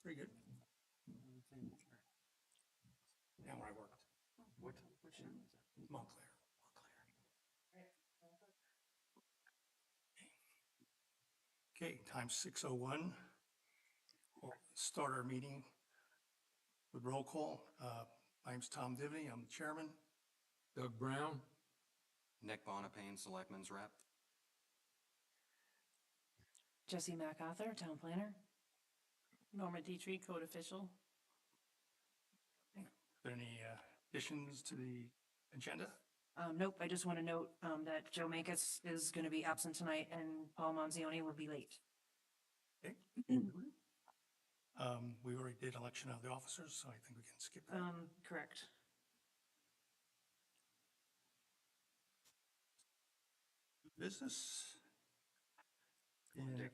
Pretty good. Down where I worked, What town was that? Montclair. Okay, time 6:01. We'll start our meeting with roll call. My name's Tom Divney. I'm the chairman. Doug Brown. Nick Bonapane, Selectman's Rep. Jesse MacArthur, Town Planner. Norma Dietrich, Code Official. Are there any additions to the agenda? Nope, I just want to note that Joe Mankus is going to be absent tonight and Paul Manzioni will be late. Okay. We already did election of the officers, so I think we can skip that. Correct. Business. And Dick,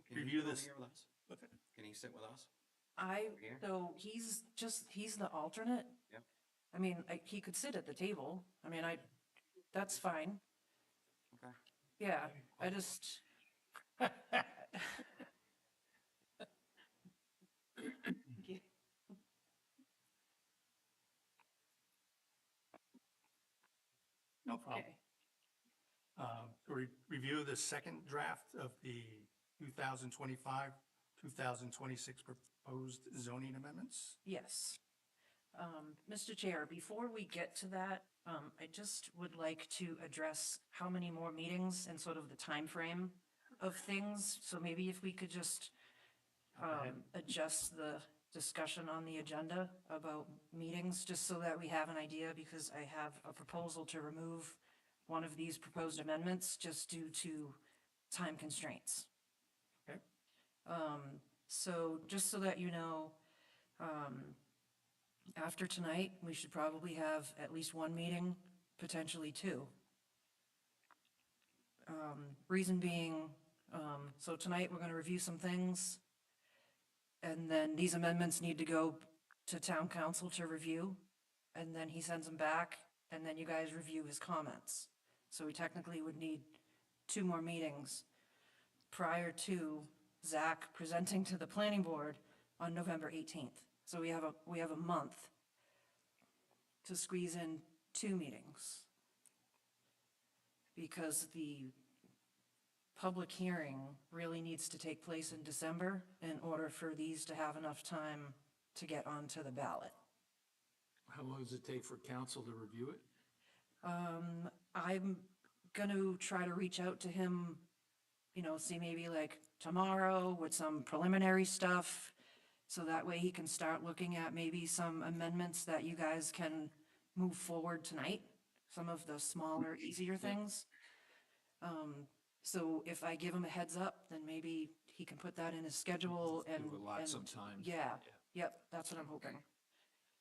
can review he come this. here with us? What's it? Can he sit with us? Here? So he's the alternate. Yep. I mean, he could sit at the table. I mean, that's fine. Okay. Yeah, I just, No problem. okay. Review the second draft of the 2025, 2026 proposed zoning amendments. Yes. Mr. Chair, before we get to that, I just would like to address how many more meetings and sort of the time frame of things. So maybe if we could just adjust the discussion on the agenda about meetings, just so that we have an idea, because I have a proposal to remove one of these proposed amendments just due to time constraints. Okay. So just so that you know, after tonight, we should probably have at least one meeting, potentially two. Reason being, so tonight we're going to review some things, and then these amendments need to go to town council to review, and then he sends them back, and then you guys review his comments. So we technically would need two more meetings prior to ZAC presenting to the planning board on November 18th. So we have a month to squeeze in two meetings, because the public hearing really needs to take place in December in order for these to have enough time to get onto the ballot. How long does it take for council to review it? I'm gonna try to reach out to him, see maybe like tomorrow with some preliminary stuff, so that way he can start looking at maybe some amendments that you guys can move forward tonight, some of the smaller, easier things. So if I give him a heads up, then maybe he can put that in his schedule and. Give a lot and- sometimes. Yeah, yep, that's what I'm hoping.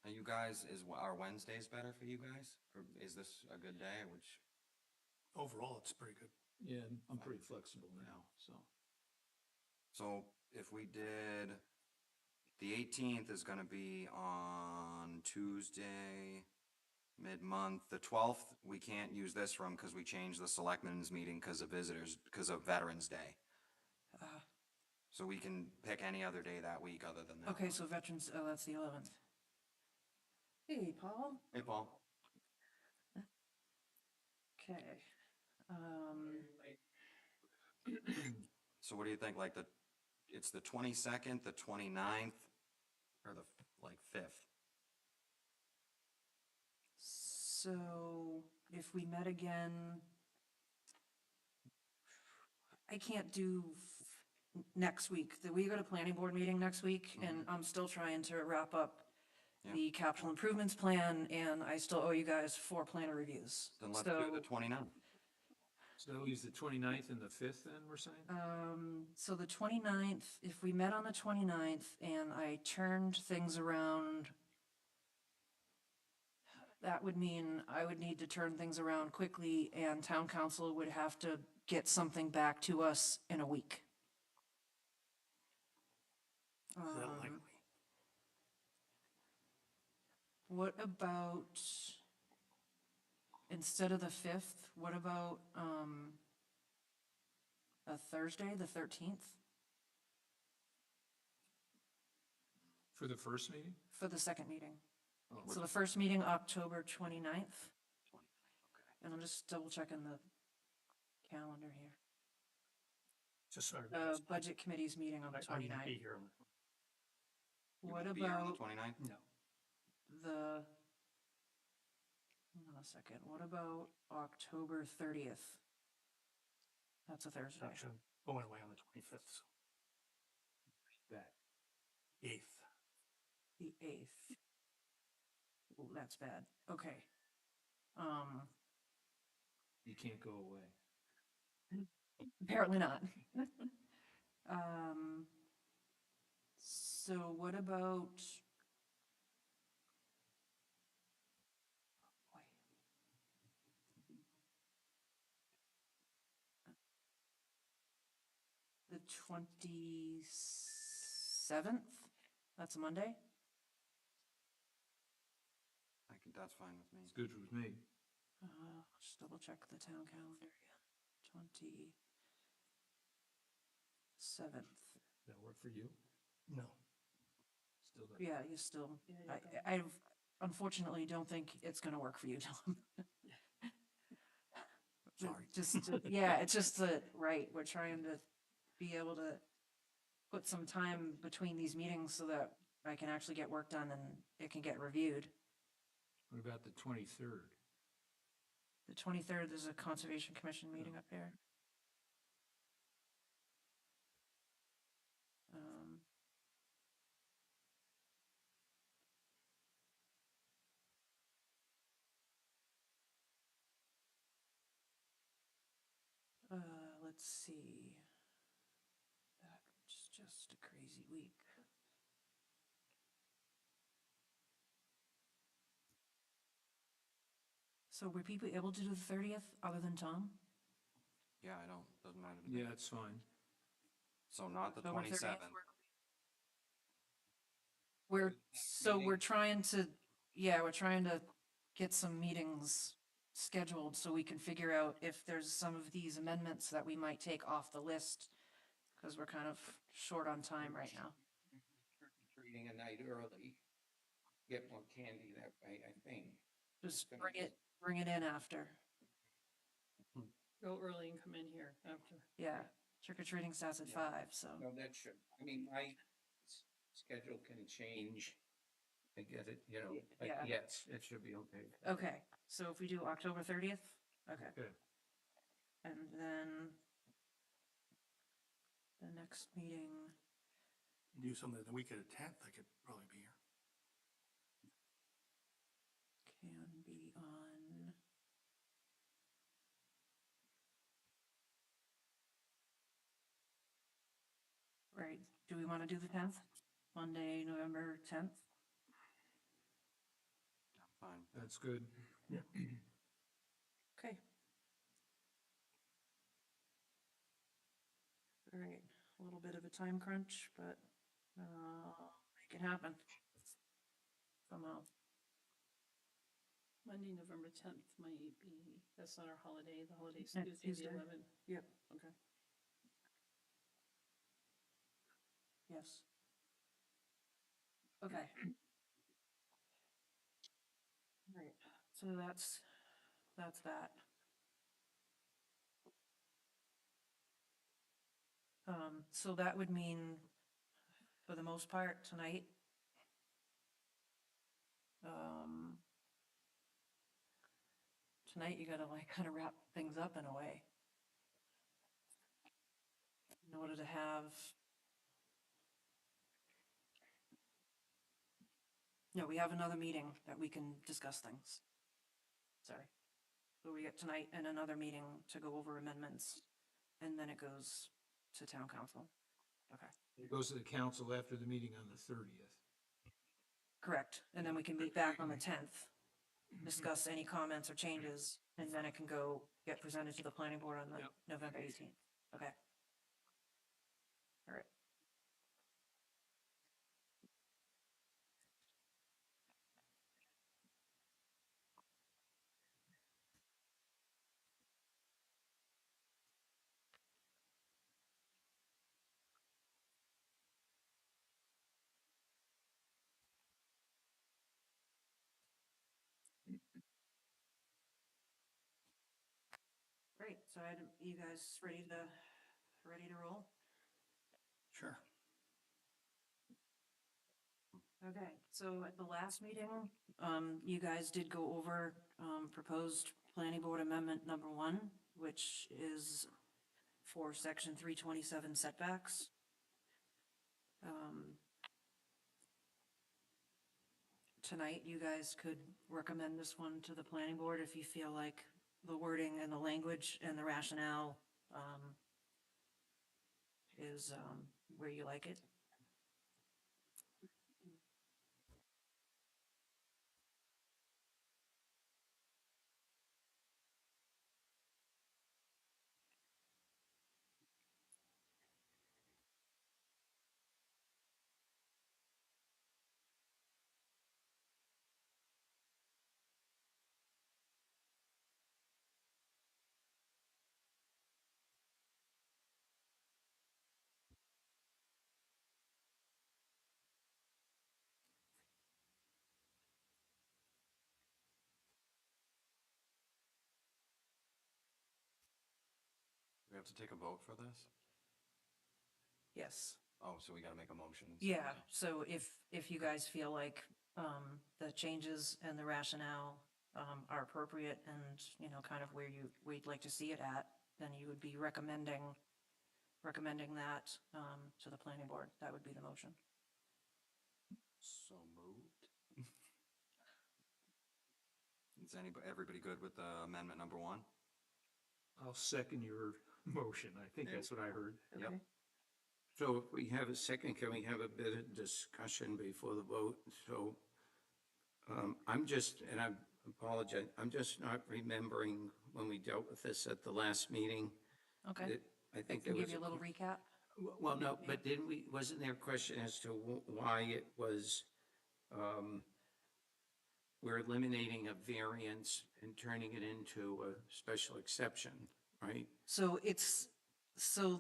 Are you guys, are Wednesdays better for you guys? Or is this a good day, which, Overall, it's pretty good. Yeah, I'm pretty flexible now, so. so if we did, the 18th is gonna be on Tuesday, mid-month. The 12th, we can't use this room because we changed the selectmen's meeting because of visitors, because of Veterans Day. So we can pick any other day that week other than that. Okay, so veterans, that's the 11th. Hey, Paul. Hey, Paul. Okay. So what do you think, like it's the 22nd, the 29th, or the, 5th? So if we met again, I can't do next week. We got a planning board meeting next week, and I'm still trying to wrap up Yeah. the capital improvements plan, and I still owe you guys 4 planner reviews. Then let's do the 29th. So that leaves the 29th and the 5th then, we're saying? So the 29th, if we met on the 29th and I turned things around, that would mean I would need to turn things around quickly, and town council would have to get something back to us in a week. Is that likely? What about, instead of the 5th, what about a Thursday, the 13th? For the first meeting? for the second meeting. Oh. So the first meeting, October 29th, 29th, okay. and I'm just double checking the calendar here. Just sorry. Budget committee's meeting on the I won't be 29th. here. You What won't be here on the about 29th? No. the, hold on a second, what about October 30th? That's a Thursday. Actually, I'm going away on the 25th, so That. 8th. The 8th. Ooh, that's bad. Okay. You can't go away. Apparently not. Um, so what about? Boy. The 27th? That's a Monday? That's fine with me. It's good with me. Just double check the town calendar again. 27th. That work for you? No. Still doesn't. Yeah, you still, Yeah, I unfortunately don't think it's gonna work for you, Tom. Sorry. Yeah, it's just that, right, we're trying to be able to put some time between these meetings so that I can actually get work done and it can get reviewed. What about the 23rd? The 23rd is a Conservation Commission meeting up here. Let's see. That's just a crazy week. So were people able to do the 30th other than Tom? Yeah, doesn't matter to me. Yeah, it's fine. So not the October 30th 27th. We're trying to, yeah, we're trying to get some meetings scheduled so we can figure out if there's some of these amendments that we might take off the list, because we're kind of short on time right now. Treating a night early, get more candy that way, I think. Just bring it in after. Go early and come in here after. Yeah, trick or treating starts at Yeah. 5, so. No, that should, I mean, my schedule can change. I get it, you know, but Yeah. yes, it should be okay. Okay, so if we do October 30th, okay. Good. And then the next meeting, Do some of the week of the 10th, I could probably be here. can be on. Right, do we want to do the 10th? Monday, November 10th? Fine. That's good. Okay. All right, a little bit of a time crunch, but make it happen. Somehow. Monday, November 10th might be, that's not our holiday, the holiday's Next Tuesday, Tuesday. the 11th. Yep. Okay. Yes. Okay. All right, so that's that. So that would mean, for the most part, tonight, tonight you gotta like kind of wrap things up in a way. In order to have. No, we have another meeting that we can discuss things. Sorry. So we get tonight and another meeting to go over amendments, and then it goes to town council. Okay. It goes to the council after the meeting on the 30th. Correct, and then we can meet back on the 10th, discuss any comments or changes, and then it can go get presented to the planning board on the Yep. November 18th. Okay. All right. right, so you guys ready to roll? Sure. Okay, so at the last meeting, you guys did go over, proposed planning board amendment number 1, which is for section 327 setbacks. Tonight, you guys could recommend this one to the planning board if you feel like the wording and the language and the rationale, is, where you like it. We have to take a vote for this? Yes. Oh, so we gotta make a motion? Yeah, so if you guys feel like, the changes and the rationale, are appropriate and, kind of where we'd like to see it at, then you would be recommending that, to the planning board. That would be the motion. So moved. Is everybody good with amendment number 1? I'll second your motion. I think that's what I heard. Yep. So if we have a second, can we have a bit of discussion before the vote? So I'm just, and I apologize, I'm just not remembering when we dealt with this at the last meeting. Okay, I think can there give was. you a little recap. Well, no, but wasn't there a question as to why it was, we're eliminating a variance and turning it into a special exception, right? So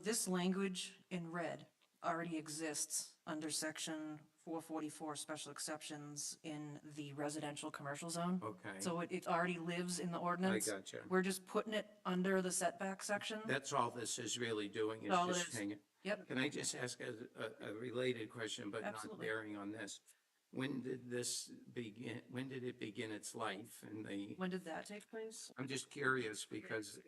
this language in red already exists under section 444 special exceptions in the residential commercial zone. Okay. So it already lives in the ordinance. gotcha. We're just putting it under the setback section. That's all this is really doing, is All it just is. hanging. Yep. Can I just ask a related question, but not Absolutely. bearing on this? When did this begin, when did it begin its life? And When did that take place? I'm just curious because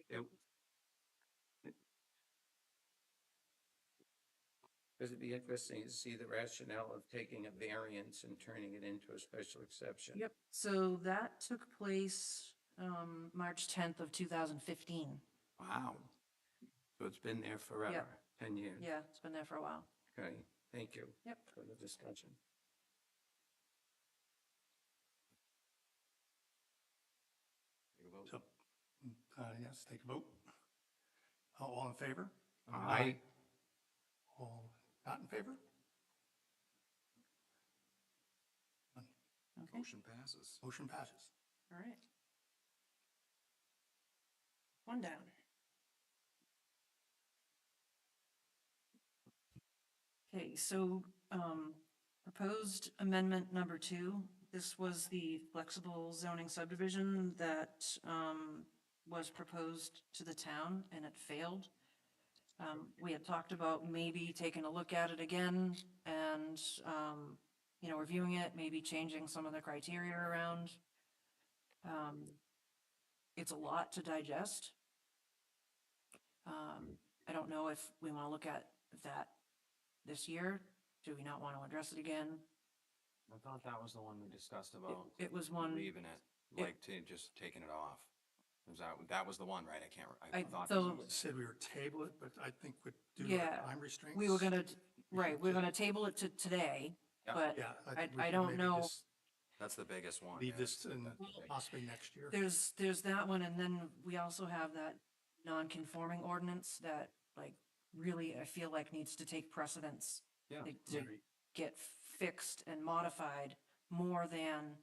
it'd be interesting to see the rationale of taking a variance and turning it into a special exception. Yep. So that took place, March 10th of 2015. Wow. So it's been there forever, Yep. 10 years. Yeah, it's been there for a while. Okay, thank you. Yep. For the discussion. Take a vote. So, yes, take a vote. All in favor? Aye. All not in favor? Okay. Motion passes. Motion passes. All right. One down. Okay, so, proposed amendment number 2, this was the flexible zoning subdivision that, was proposed to the town and it failed. We had talked about maybe taking a look at it again and, reviewing it, maybe changing some of the criteria around. It's a lot to digest. I don't know if we want to look at that this year. Do we not want to address it again? I thought that was the one we discussed about. It was one, Leaving it, like to just taking it off. That was the one, right? I thought. so- Said we were table it, but I think with due to Yeah, time restraints. we were gonna, right, we're gonna table it to today, Yeah. but Yeah. think we I can don't maybe know. just That's the biggest one. Leave yeah. this in possibly next year. There's that one, and then we also have that non-conforming ordinance that, like, really, I feel like needs to take precedence. Yeah. To get fixed and modified more than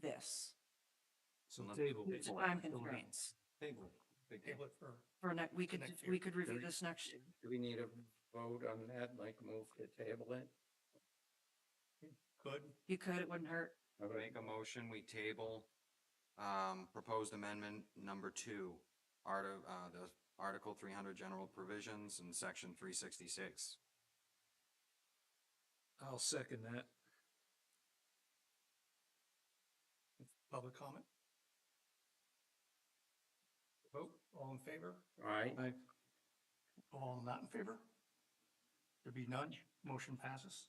this, So Let- table. due to time constraints. Table. Big deal. Table it for, We could, Next we year. could review this next year. Do we need a vote on that, like move to table it? good, You could, it wouldn't hurt. Make a motion, we table, proposed amendment number 2 the Article 300 general provisions and Section 366. I'll second that. Public comment? Vote, all in favor? All right, Aye. All not in favor? There be none, motion passes.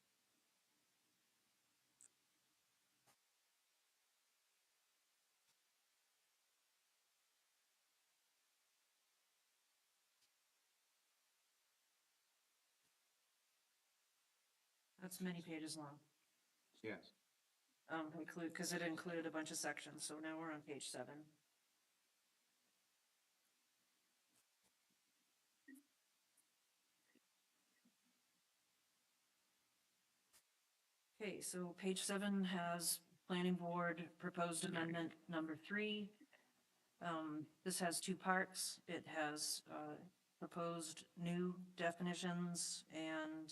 That's many pages long. Yes. Because it included a bunch of sections, so now we're on page 7. Okay, so page 7 has planning board proposed amendment number 3. This has 2 parts. It has proposed new definitions and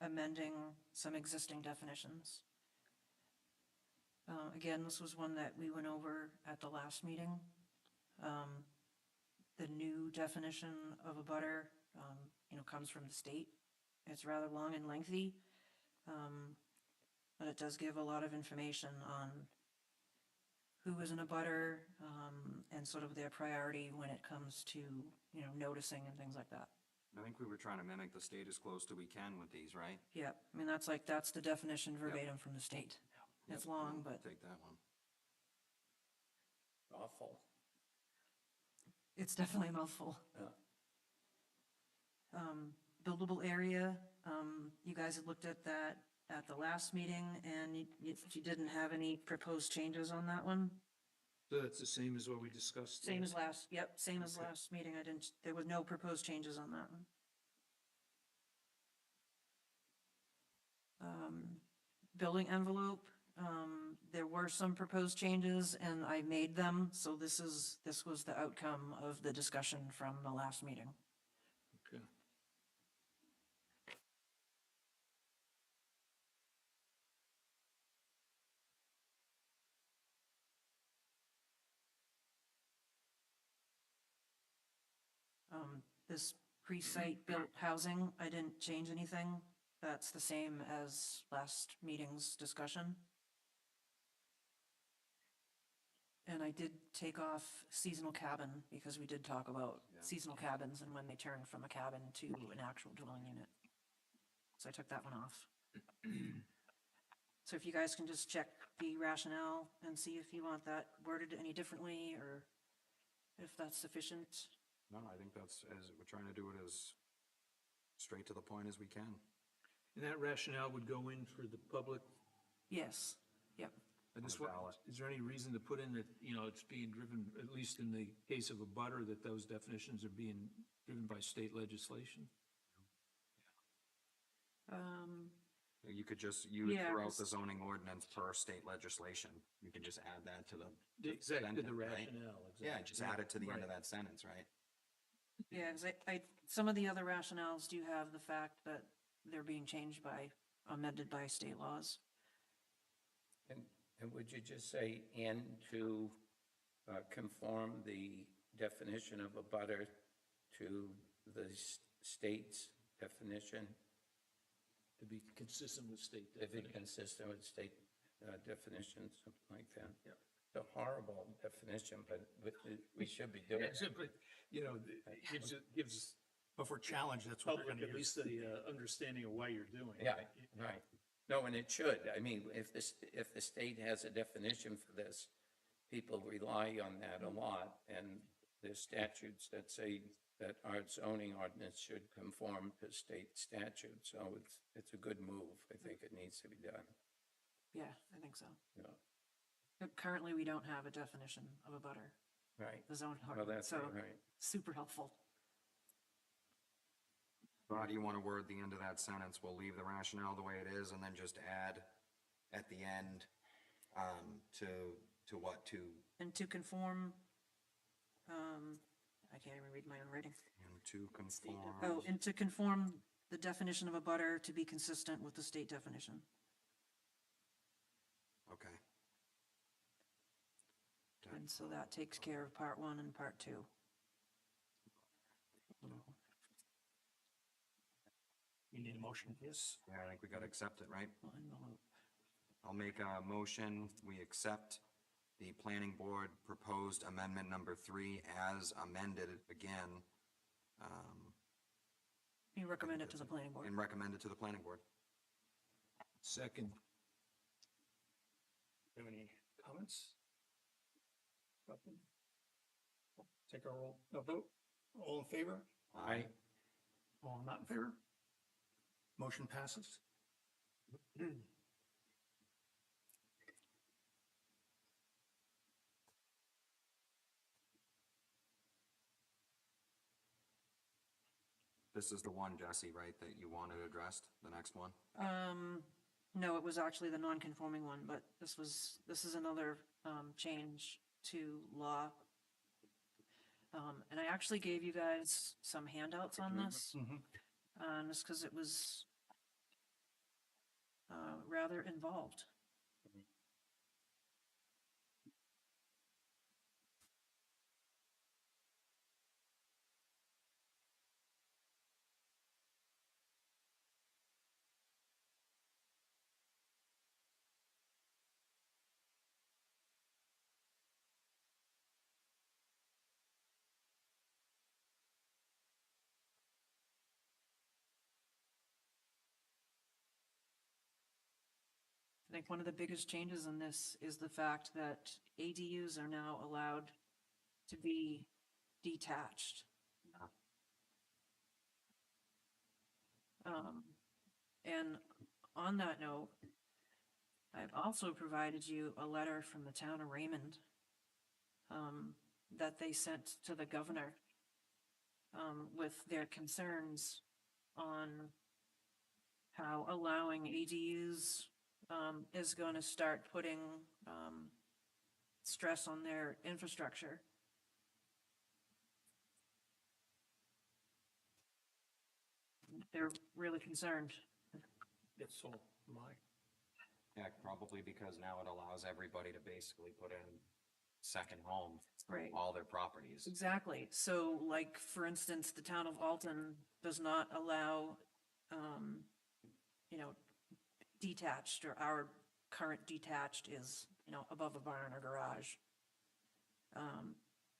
amending some existing definitions. Again, this was one that we went over at the last meeting. The new definition of a butter, comes from the state. It's rather long and lengthy, but it does give a lot of information on who is in a butter, and sort of their priority when it comes to, noticing and things like that. I think we were trying to mimic the state as close to we can with these, right? Yeah, I mean, that's the definition verbatim from the state. It's Yep, long, we'll but take that one. awful. it's definitely a mouthful. Yeah. Buildable area, you guys had looked at that at the last meeting, and you didn't have any proposed changes on that one? So that's the same as what we discussed. Same as last, yep, same as last meeting, there were no proposed changes on that one. Building envelope, there were some proposed changes, and I made them, so this was the outcome of the discussion from the last meeting. Okay. This pre-site built housing, I didn't change anything. That's the same as last meeting's discussion. And I did take off seasonal cabin because we did talk about seasonal cabins and when they turn from a cabin to an actual dwelling unit. So I took that one off. So if you guys can just check the rationale and see if you want that worded any differently or if that's sufficient. No, I think that's, as we're trying to do it as straight to the point as we can. And that rationale would go in for the public. Yes, yep. I just On the want, ballot. is there any reason to put in that, it's being driven, at least in the case of a butter, that those definitions are being driven by state legislation? You could just use Yeah, throughout 'cause- the zoning ordinance per state legislation. You can just add that to the Exactly, the sentence, right? rationale, exactly. Yeah, just add it to the end of Right. that sentence, right? Yeah, because some of the other rationales do have the fact that they're being amended by state laws. And would you just say, and to conform the definition of a butter to the state's definition, To be consistent with state if it definition. consistent with state definitions, something like that? Yeah. It's a horrible definition, but we should be doing Yeah, it. simply, it gives But for challenge, that's what they're public gonna at use. least the understanding of why you're doing it. Yeah, right. No, and it should. I mean, if the state has a definition for this, people rely on that a lot, and there's statutes that say that our zoning ordinance should conform to state statute, so it's a good move. I think it needs to be done, Yeah, I think so. Yeah. But currently, we don't have a definition of a butter, right? the zoning Well, ordinance, that's so right. super helpful. So how do you want to word the end of that sentence? We'll leave the rationale the way it is and then just add at the end, to what, And to conform, I can't even read my own writing. and to conform. Oh, and to conform the definition of a butter to be consistent with the state definition. Okay. And And so that takes care of part one and part two. You need a motion for this? Yeah, I think we gotta accept it, right? Envelope. I'll make a motion, we accept the planning board proposed amendment number 3 as amended again, You recommend it to the planning board. and recommend it to the planning board. Second, Do you have any comments? Nothing? Take a roll, a vote. All in favor? Aye. All not in favor? Motion passes. This is the one, Jesse, right, that you wanted addressed, the next one? No, it was actually the non-conforming one, but this is another, change to law. And I actually gave you guys some handouts on this, just because it was, rather involved. I think one of the biggest changes in this is the fact that ADUs are now allowed to be detached. And on that note, I've also provided you a letter from the town of Raymond that they sent to the governor with their concerns on how allowing ADUs is going to start putting stress on their infrastructure. They're really concerned. That's all my. Yeah, probably because now it allows everybody to basically put in second home for Right. all their properties. Exactly. So like, for instance, the town of Alton does not allow, detached, or our current detached is, above a barn or garage.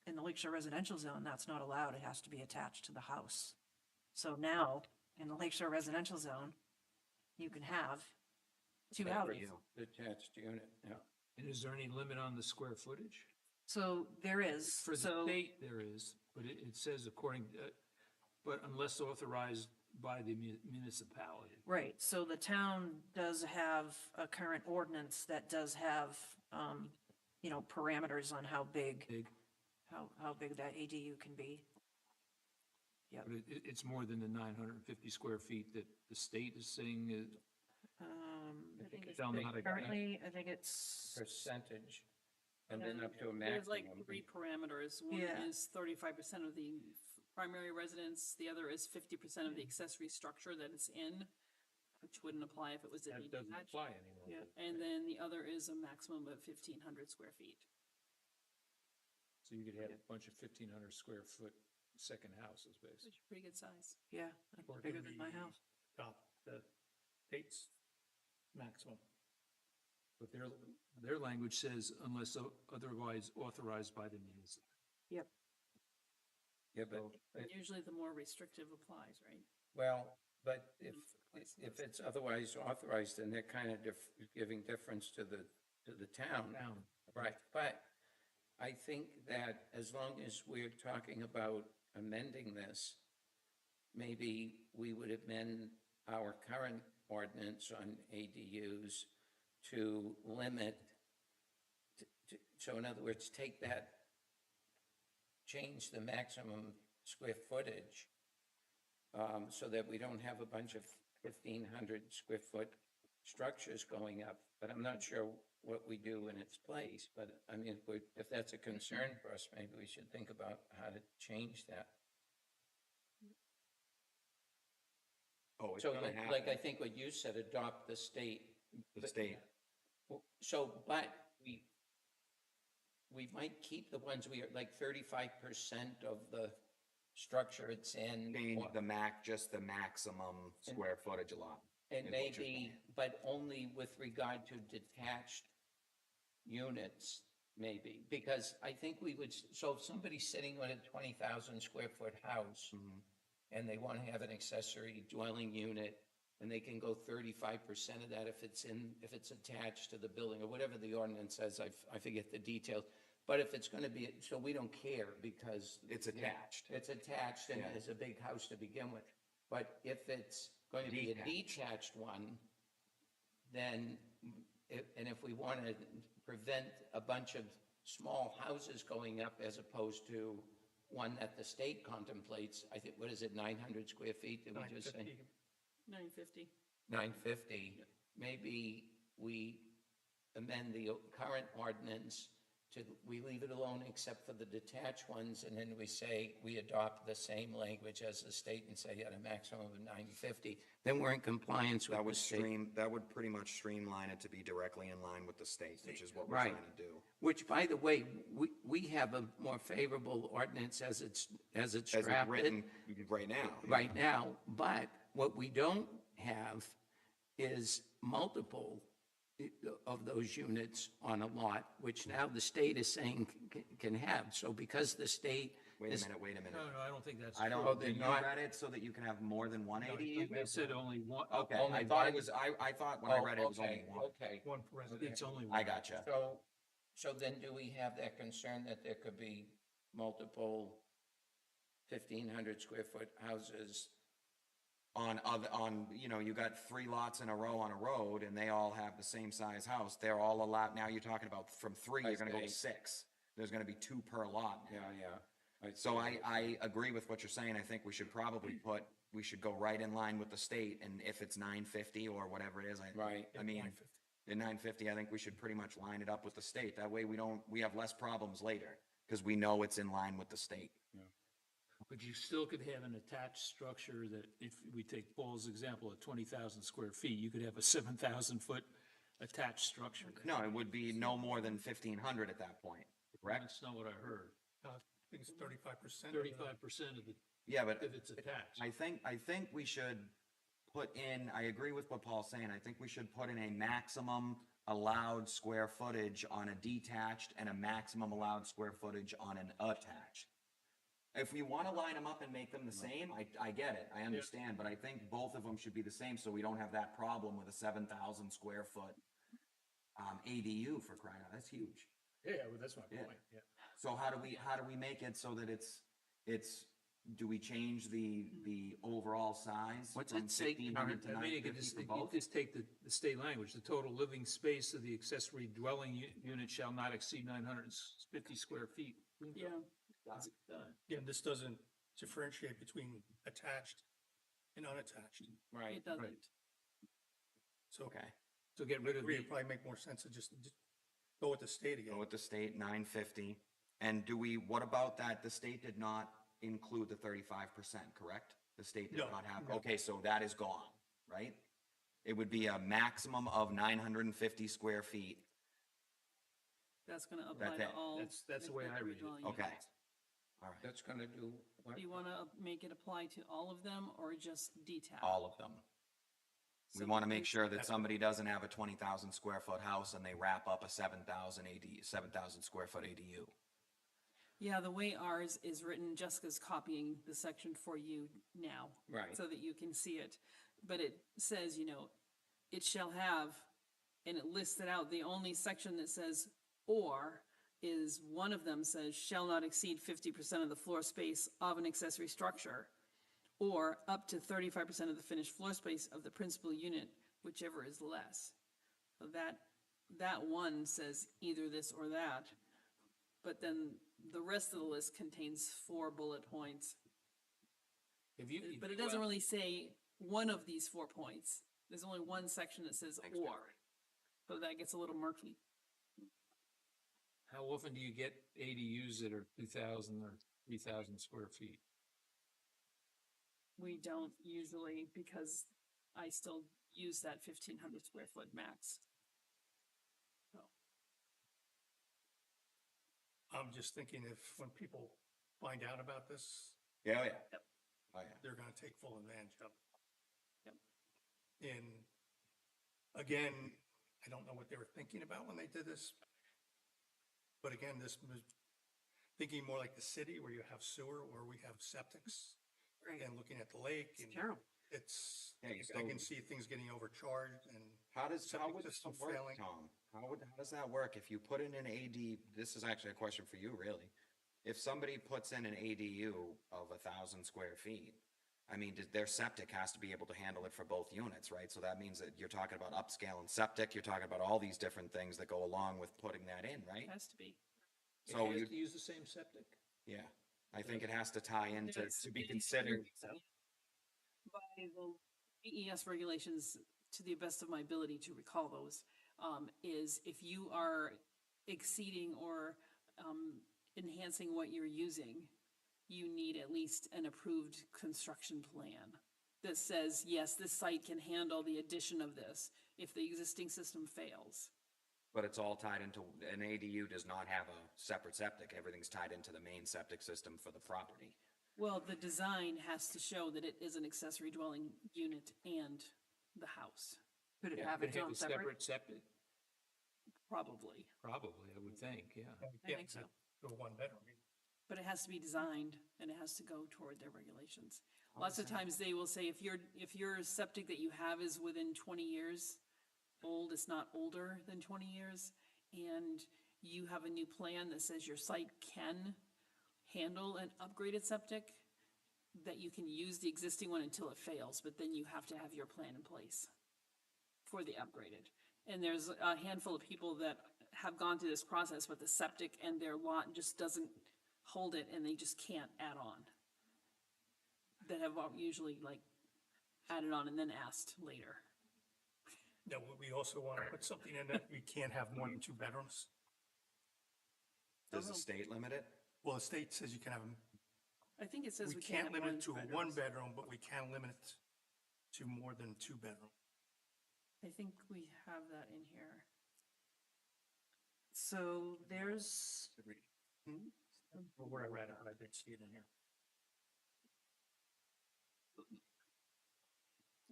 In the Lakeshore Residential Zone, that's not allowed. It has to be attached to the house. So now, in the Lakeshore Residential Zone, you can have two houses. Detached unit, yeah. and is there any limit on the square footage? So there is, For the so, state, there is, but it says according, but unless authorized by the municipality. right, so the town does have a current ordinance that does have, parameters on how big, Big, how big that ADU can be. but it's more than the 950 square feet that the state is saying is. I think it's Tell them how to- currently, I think it's, Percentage, and then up to a There's like maximum. 3 parameters. One Yeah. is 35% of the primary residence, the other is 50% of the accessory structure that it's in, which wouldn't apply if it was a That doesn't detached. apply anymore. Yeah. And then the other is a maximum of 1,500 square feet. So you could have a bunch of 1,500 square foot second houses, basically. Which is pretty good size. yeah, that's bigger than my house. The state's maximum. But their language says unless otherwise authorized by the municipality. Yep. Yeah, but, Usually the more restrictive applies, right? well, but if it's otherwise authorized, then they're kind of giving difference to the town. Down. Right, but I think that as long as we're talking about amending this, maybe we would amend our current ordinance on ADUs to limit, so in other words, take that, change the maximum square footage, so that we don't have a bunch of 1,500 square foot structures going up. But I'm not sure what we do in its place, but I mean, if that's a concern for us, maybe we should think about how to change that. Oh, it's So gonna like I happen, think what you said, adopt the state. the state. So, but we might keep the ones we are, like 35% of the structure it's in. Change or- just the maximum square footage allowed. And is what you're maybe, but only with regard to detached units, maybe, because I think we would, so if somebody's sitting on a 20,000 square foot house and they want to have an accessory dwelling unit, and they can go 35% of that if it's attached to the building, or whatever the ordinance says, I forget the details. But if it's gonna be, so we don't care, because. It's attached. It's attached and Yeah. it's a big house to begin with. But if it's going to be a detached one, then, if we want to prevent a bunch of small houses going up as opposed to one that the state contemplates, I think, what is it, 900 square feet, did we just say? 950. 950, maybe we amend the current ordinance to, we leave it alone except for the detached ones, and then we say, we adopt the same language as the state and say at a maximum of 950. Then we're in compliance with That the would state. that would pretty much streamline it to be directly in line with the state, which is what we're Right. trying to do. Which, by the way, we have a more favorable ordinance as it's As it's drafted written right now. right now, but what we don't have is multiple of those units on a lot, which now the state is saying can have. So because the state Wait is. a minute. No, I don't think that's I true. don't, they're you not- read it so that you can have more than one ADU? They said only one. Okay, Only I thought one? it was, I thought when I read it, it was only one. Okay, One per resident. It's only one. I gotcha. so then do we have that concern that there could be multiple 1,500 square foot houses? You got 3 lots in a row on a road and they all have the same size house. They're all allowed, now you're talking about from 3, you're gonna go to see. 6. There's gonna be 2 per lot. Yeah. So I agree with what you're saying. I think we should probably we should go right in line with the state, and if it's 950 or whatever it is, Right. I mean, in 950, I think we should pretty much line it up with the state. That way we have less problems later, because we know it's in line with the state. But you still could have an attached structure that, if we take Paul's example of 20,000 square feet, you could have a 7,000-foot attached structure. No, it would be no more than 1,500 at that point, correct? That's not what I heard. I think it's 35%. 35% of the, Yeah, but if it's attached. I think we should put in, I agree with what Paul's saying, I think we should put in a maximum allowed square footage on a detached and a maximum allowed square footage on an attached. If we want to line them up and make them the same, I get it, I understand, but I think both of them should be the same, so we don't have that problem with a 7,000 square foot ADU, for crying out, that's huge. Yeah, well, that's my Yeah. point, yeah. So how do we make it so that do we change the overall size? What's from it say? 1,500 to I mean, you could 950 just, for you both? just take the state language, the total living space of the accessory dwelling unit shall not exceed 950 square feet. Yeah. That's it, done. Again, this doesn't differentiate between attached and unattached. Right. It doesn't. Right. So Okay, So get rid of it'd the, probably make more sense to just go with the state again. go with the state, 950. And what about that, the state did not include the 35%, correct? The state did No, not have, no. okay, so that is gone, right? It would be a maximum of 950 square feet. That's gonna apply That's to it. all. That's the way I read it. dwelling Okay. units. All right, That's gonna do what? Do you wanna make it apply to all of them or just detached? all of them. We So want to make if- sure that somebody doesn't have a 20,000 square foot house and they wrap up a 7,000 square foot ADU. Yeah, the way ours is written, Jessica's copying the section for you now. Right. So that you can see it. But it says, it shall have, and it lists it out. The only section that says or is one of them says shall not exceed 50% of the floor space of an accessory structure, or up to 35% of the finished floor space of the principal unit, whichever is less. So that one says either this or that. But then the rest of the list contains 4 bullet points. if But it you, doesn't really say one of these 4 points. There's only one section that says or. So that gets a little murky. how often do you get ADUs that are 2,000 or 3,000 square feet? We don't usually, because I still use that 1,500 square foot max. So, I'm just thinking if, when people find out about this, Yeah, oh yeah. Oh, yeah. they're gonna take full advantage of it. Yep. And again, I don't know what they were thinking about when they did this. But again, this was thinking more like the city where you have sewer, where we have septics. Right. And looking at the lake and Terrible. it's, Yeah, you I can still- see things getting overcharged and How septic would this system work, failing. Tom? How does that work? If you put in an AD, this is actually a question for you, really. If somebody puts in an ADU of 1,000 square feet, I mean, their septic has to be able to handle it for both units, right? So that means that you're talking about upscale and septic, you're talking about all these different things that go along with putting that in, right? Has to be. It So has you, to use the same septic? yeah, I think it has to tie into, Yes, to be it is. considered. By the BES regulations, to the best of my ability to recall those, is if you are exceeding or enhancing what you're using, you need at least an approved construction plan that says, yes, this site can handle the addition of this if the existing system fails. But it's all tied into, an ADU does not have a separate septic, everything's tied into the main septic system for the property. Well, the design has to show that it is an accessory dwelling unit and the house, Could it Yeah, have could its own a separate? septic? probably. Probably, I would think, yeah. Yeah, think so. To a one bedroom. But it has to be designed and it has to go toward their regulations. Lots of times they will say if your septic that you have is within 20 years old, it's not older than 20 years, and you have a new plan that says your site can handle an upgraded septic, that you can use the existing one until it fails, but then you have to have your plan in place for the upgraded. And there's a handful of people that have gone through this process, but the septic and their lot just doesn't hold it and they just can't add on. That have usually like added on and then asked later. Now, we also want to put something in that we can't have more than two bedrooms. Does the state limit it? Well, the state says you can have, I think it says we we can't can't have more limit than it to two a one bedrooms. bedroom, but we can limit it to more than two bedroom. I think we have that in here. So there's, Where I read it, but I didn't see it in here.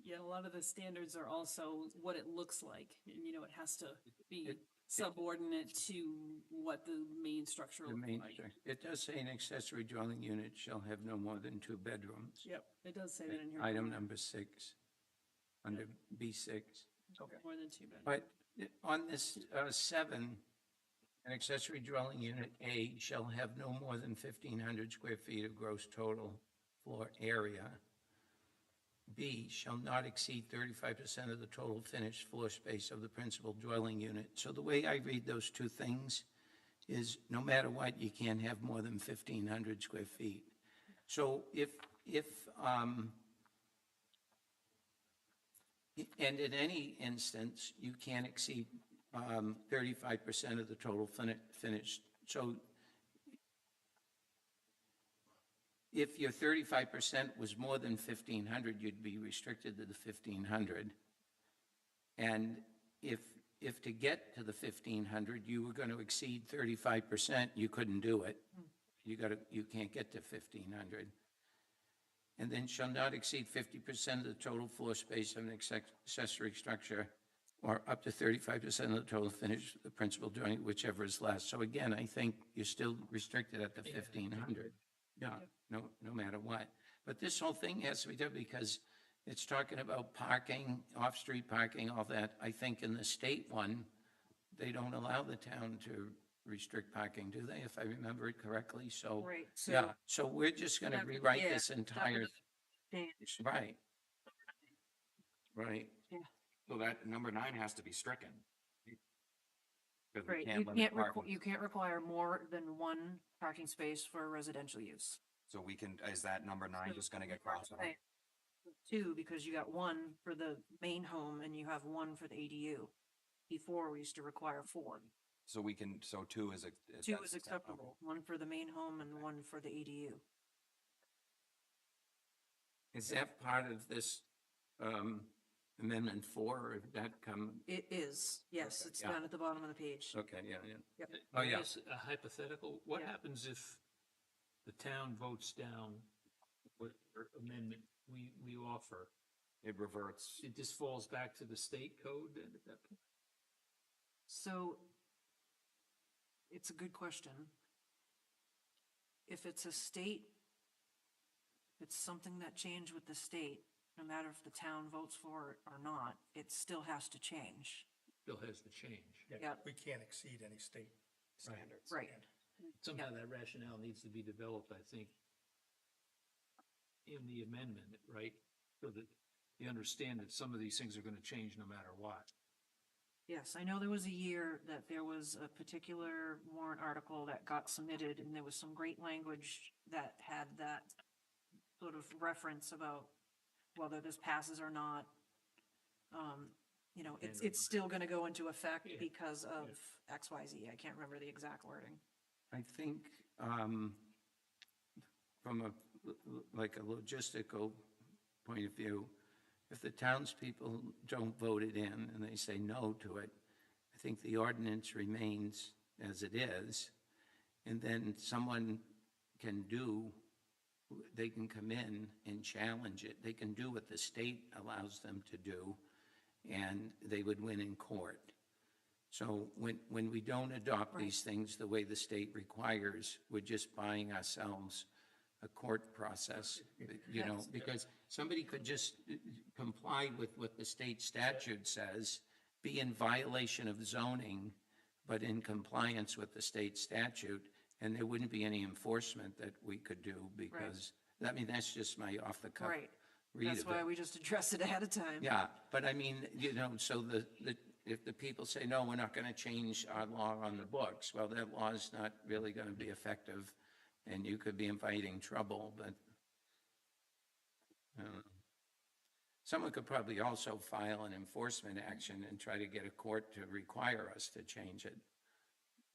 Yeah, a lot of the standards are also what it looks like, and it has to be subordinate to what the main structure The looks main, like. it does say an accessory dwelling unit shall have no more than 2 bedrooms. Yep, it does say that in here. Item number 6, under B6. More than two bedrooms. But on this 7, an accessory dwelling unit A shall have no more than 1,500 square feet of gross total floor area. B shall not exceed 35% of the total finished floor space of the principal dwelling unit. So the way I read those two things is no matter what, you can't have more than 1,500 square feet. So and in any instance, you can't exceed 35% of the total finished. So if your 35% was more than 1,500, you'd be restricted to the 1,500. And if to get to the 1,500, you were going to exceed 35%, you couldn't do it. You can't get to 1,500. And then shall not exceed 50% of the total floor space of an accessory structure, or up to 35% of the total finished, the principal dwelling, whichever is less. So again, I think you're still restricted at the 1,500. Yeah, no matter what. But this whole thing has to be done because it's talking about parking, off-street parking, all that. I think in the state one, they don't allow the town to restrict parking, do they, if I remember it correctly? So, Right, so- yeah, so we're just gonna That would- rewrite yeah, this that would entire, change. right. Right, So that number 9 has to be stricken. Because we right, can't limit parking. you can't require more than one parking space for residential use. So we can, is that number 9 just gonna get crossed out? Right. Two, because you got one for the main home and you have one for the ADU. Before, we used to require 4. So we can, so 2 is. 2 that's is acceptable, one for the main home and one for the ADU. is that part of this Amendment 4, if that come, It is, yes, Okay, it's yeah. down at the bottom of the page. okay, yeah, yeah. Yep. Oh, yeah. Yes, a hypothetical, what Yeah. happens if the town votes down what amendment we offer? It reverts. It just falls back to the state code then at that point? So it's a good question. If it's a state, if it's something that changed with the state, no matter if the town votes for it or not, it still has to change. Still has to change. Yeah, Yeah. we can't exceed any state standards. Right. Somehow that rationale needs to be developed, I think, in the amendment, right? So that you understand that some of these things are gonna change no matter what. Yes, I know there was a year that there was a particular warrant article that got submitted, and there was some great language that had that sort of reference about whether this passes or not. You know, it's still gonna go into effect Yeah. because of X, Y, Z. I can't remember the exact wording. I think, from a, like a logistical point of view, if the townspeople don't vote it in and they say no to it, I think the ordinance remains as it is. And then someone can do, they can come in and challenge it. They can do what the state allows them to do, and they would win in court. So when we don't adopt these things the way the state requires, we're just buying ourselves a court process, you know, Yes. because somebody could just comply with what the state statute says, be in violation of zoning, but in compliance with the state statute, and there wouldn't be any enforcement that we could do because, I mean, that's just my off-the-cuff Right. read That's of why it. we just address it ahead of time. Yeah, but I mean, you know, so if the people say, no, we're not gonna change our law on the books, well, that law is not really gonna be effective, and you could be inviting trouble, but I don't know. Someone could probably also file an enforcement action and try to get a court to require us to change it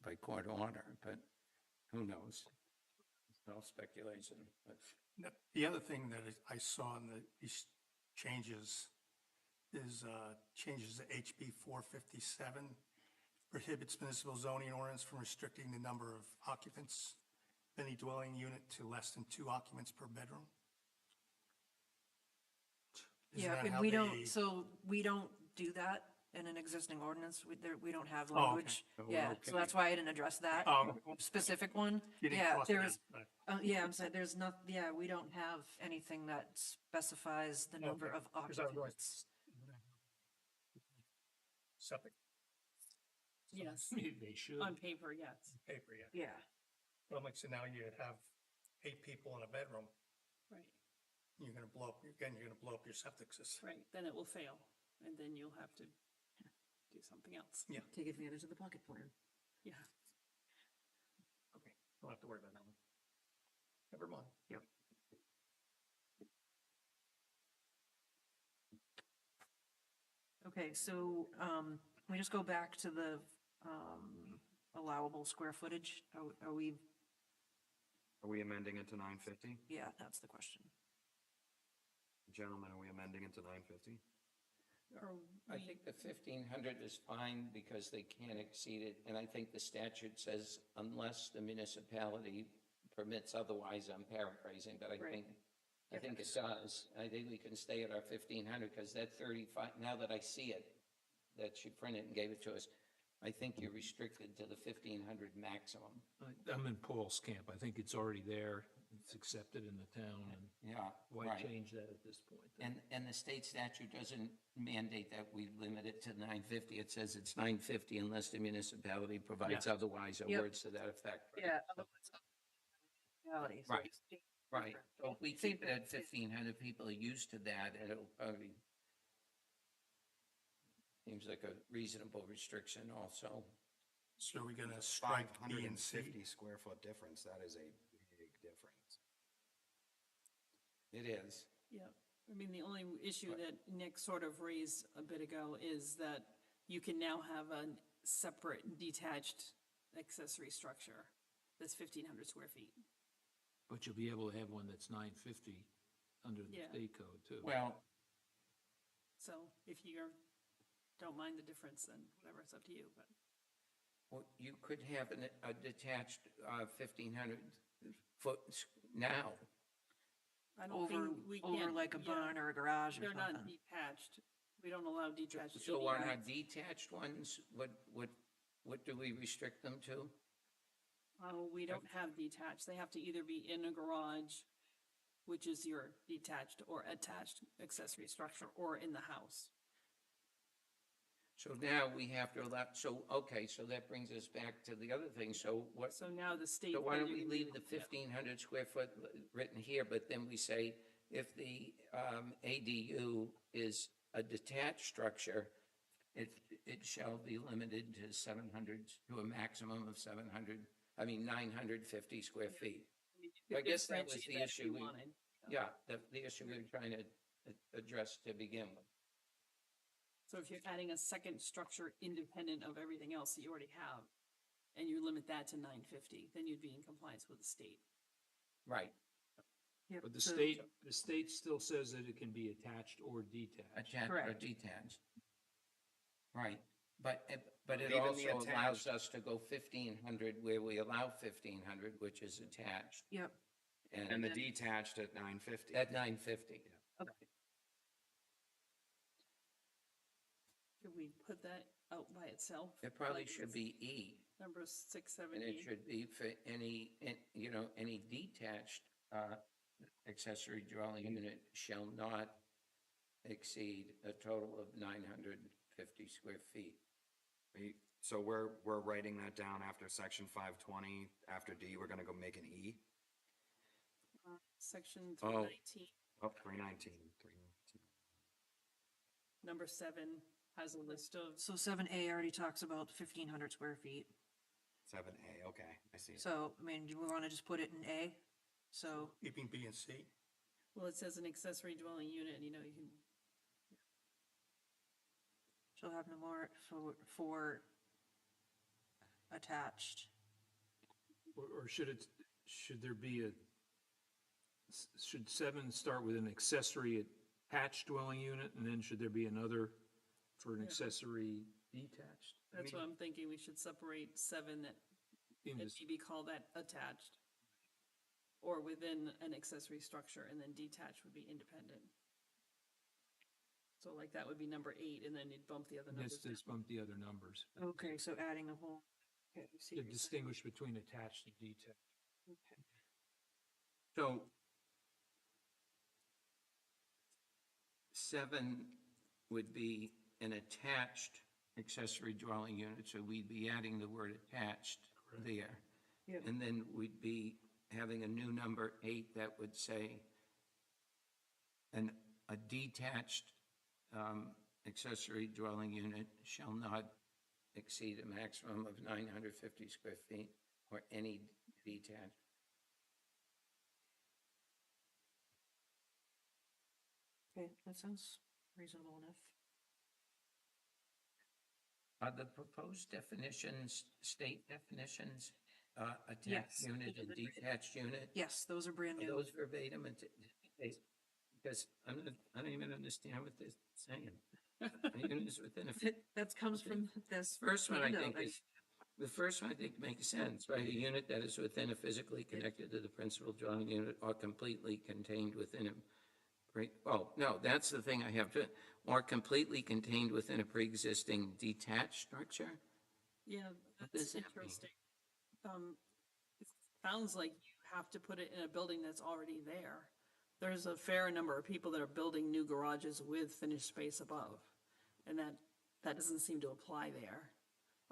by court order, but who knows? It's all speculation, but. The other thing that I saw in these changes is changes to HB 457, prohibits municipal zoning ordinance from restricting the number of occupants of any dwelling unit to less than 2 occupants per bedroom. Isn't Yeah, that and how we they- don't, so we don't do that in an existing ordinance. We don't have okay. language. Oh, Yeah, okay. so that's why I didn't address that Oh, specific one. you didn't Yeah, cross it there out, is, but- yeah, I'm saying, there's not, yeah, we don't have anything that specifies the number Okay, of 'cause I was going- occupants. Septic Yes, They should. on paper, yes, paper, yeah. Yeah, Well, like, so now you have 8 people in a bedroom, right, you're gonna blow up, again, you're gonna blow up your septic system. right, then it will fail, and then you'll have to do something else. Yeah, take advantage of the pocket plan. Yeah, okay, don't have to worry about that one. Never mind. Yep. Okay, so, can we just go back to the, allowable square footage? Are we, Are we amending it to 950? yeah, that's the question. Gentlemen, are we amending it to 950? or I we, think the 1,500 is fine because they can't exceed it, and I think the statute says unless the municipality permits otherwise, I'm paraphrasing, but I Right. think it does. I think we can stay at our 1,500, because that 35, now that I see it, that she printed and gave it to us, I think you're restricted to the 1,500 maximum. I'm in Paul's camp. I think it's already there. It's accepted in the town, and Yeah, why right. change that at this point? then? And the state statute doesn't mandate that we limit it to 950. It says it's 950 unless the municipality provides otherwise, or Yep. words to that effect. right? Yeah. Reality. so Right. it's different. Right, so if we Same keep it at thing. 1,500, people are used to that, and it'll probably, seems like a reasonable restriction also. So we're gonna strike B and C. 550 square foot difference, that is a big difference. It is. yeah, I mean, the only issue that Nick sort of raised a bit ago is that you can now have a separate detached accessory structure that's 1,500 square feet. But you'll be able to have one that's 950 under the Yeah. state code too. Well, So if you don't mind the difference, then whatever, it's up to you, but. Well, you could have a detached 1,500 foot now. I don't think Over, we over can't. like a yeah, barn or a garage or They're not something. detached. We don't allow detached. So on our ADUs. detached ones, what do we restrict them to? We don't have detached. They have to either be in a garage, which is your detached or attached accessory structure, or in the house. So now we have to allow, so, okay, so that brings us back to the other thing, so what, So now the state. so why said don't you we can leave do- the yeah. 1,500 square foot written here, but then we say if the ADU is a detached structure, it shall be limited to 700, to a maximum of 700, 950 square feet. You could I guess that was differentiate the that if issue you we- wanted. Yeah, the issue we were trying to address to begin with. So if you're adding a second structure independent of everything else that you already have, and you limit that to 950, then you'd be in compliance with the state. Right, Yep, But the so- state still says that it can be attached or detached. attached or Correct. detached. Right, but it Even the also allows attached- us to go 1,500 where we allow 1,500, which is attached, Yep, And the detached at 950. at 950. Could we put that out by itself? It probably Like should be E, Number 6, 7, and it 8. should be for any detached accessory dwelling unit shall not exceed a total of 950 square feet. So we're writing that down after section 520, after D, we're gonna go make an E. Section Oh. 319, Oh, 319. number 7 has a list of, so 7A already talks about 1,500 square feet. 7A, okay, I see it. So, I mean, do we want to just put it in A? So, Keeping B and C. well, it says an accessory dwelling unit, you know, you can, shall have no more for attached. Or should there be should 7 start with an accessory attached dwelling unit, and then should there be another for an accessory detached? I that's what mean, I'm thinking, we should separate 7 that in it this- maybe call that attached. Or within an accessory structure, and then detached would be independent. So like that would be number 8, and then you'd bump the other numbers Let's down. just bump the other numbers. Okay, so adding a whole. Okay, I see To what you're saying. distinguish between attached and detached. Okay. So 7 would be an attached accessory dwelling unit, so we'd be adding the word attached there. Yep. And then we'd be having a new number 8 that would say a detached accessory dwelling unit shall not exceed a maximum of 950 square feet, or any detached. Okay, that sounds reasonable enough. Are the proposed definitions, state definitions, attached Yes. unit and detached unit? Yes, those are brand Are new. those verbatim? Because I don't even understand what they're saying. A unit is within a. That comes from this. First one, I handout think, that- is, the first one, I think, makes sense, right? A unit that is within a physically connected to the principal dwelling unit or completely contained within a, right, oh, no, that's the thing I have to, or completely contained within a pre-existing detached structure? Yeah, What that's does that mean? interesting. It sounds like you have to put it in a building that's already there. There's a fair number of people that are building new garages with finished space above, and that doesn't seem to apply there.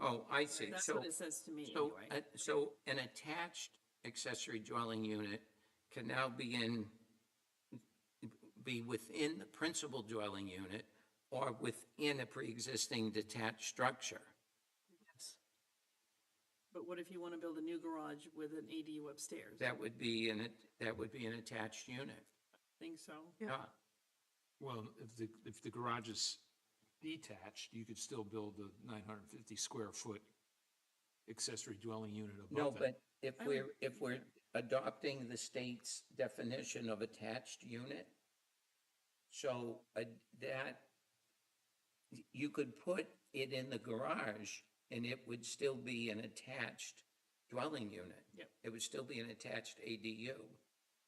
Oh, I see. That's So, what it says to me, so, anyway. so an attached accessory dwelling unit can now be within the principal dwelling unit or within a pre-existing detached structure. But what if you want to build a new garage with an ADU upstairs? That would be an attached unit. Think so? Yeah. Well, if the garage is detached, you could still build the 950 square foot accessory dwelling unit No, above it. but if we're adopting the state's definition of attached unit, so that you could put it in the garage and it would still be an attached dwelling unit. Yep. It would still be an attached ADU,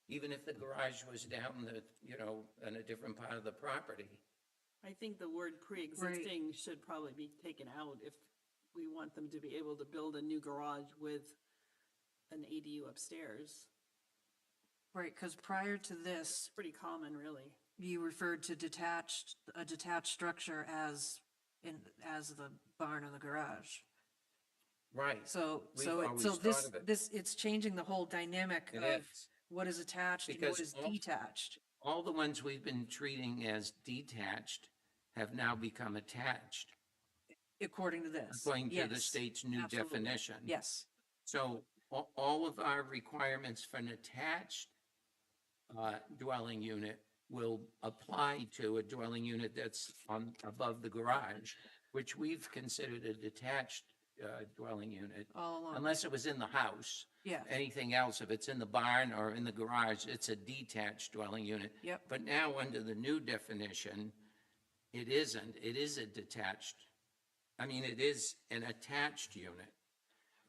even if the garage was down the, in a different part of the property. I think the word pre-existing should probably be taken out if we want them to be able to build a new garage with an ADU upstairs. Right, because prior to this, It's pretty common, really. you referred to a detached structure as the barn or the garage. Right. So, We've so always so thought of it. it's changing the whole dynamic It of is. what is attached and what Because is all- detached. All the ones we've been treating as detached have now become attached, According to this. according to the Yes, state's new absolutely. definition. Yes, So all of our requirements for an attached dwelling unit will apply to a dwelling unit that's above the garage, which we've considered a detached dwelling unit, all along. unless it was in the house. Yeah. Anything else, if it's in the barn or in the garage, it's a detached dwelling unit. Yep. But now, under the new definition, it isn't. It is a detached, it is an attached unit.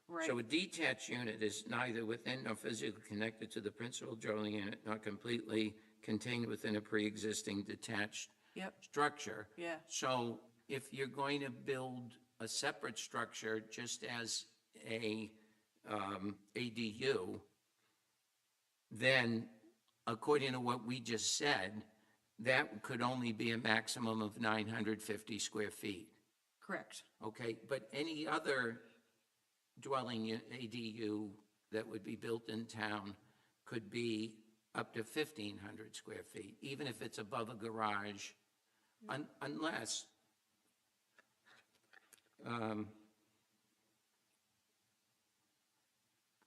Right, So a detached unit is neither within nor physically connected to the principal dwelling unit, nor completely contained within a pre-existing detached yep, structure. yeah, So if you're going to build a separate structure just as a ADU, then according to what we just said, that could only be a maximum of 950 square feet. correct. Okay, but any other ADU that would be built in town could be up to 1,500 square feet, even if it's above a garage, unless,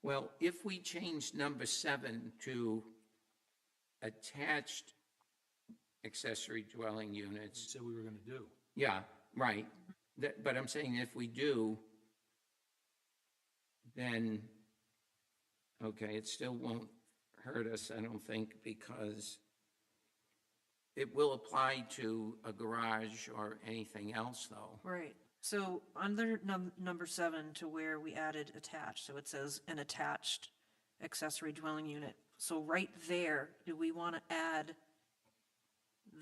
well, if we change number 7 to attached accessory dwelling units. Said we were gonna do. Yeah, right. But I'm saying if we do, then, okay, it still won't hurt us, I don't think, because it will apply to a garage or anything else, though. Right, so under number 7 to where we added attached, so it says an attached accessory dwelling unit. So right there, do we want to add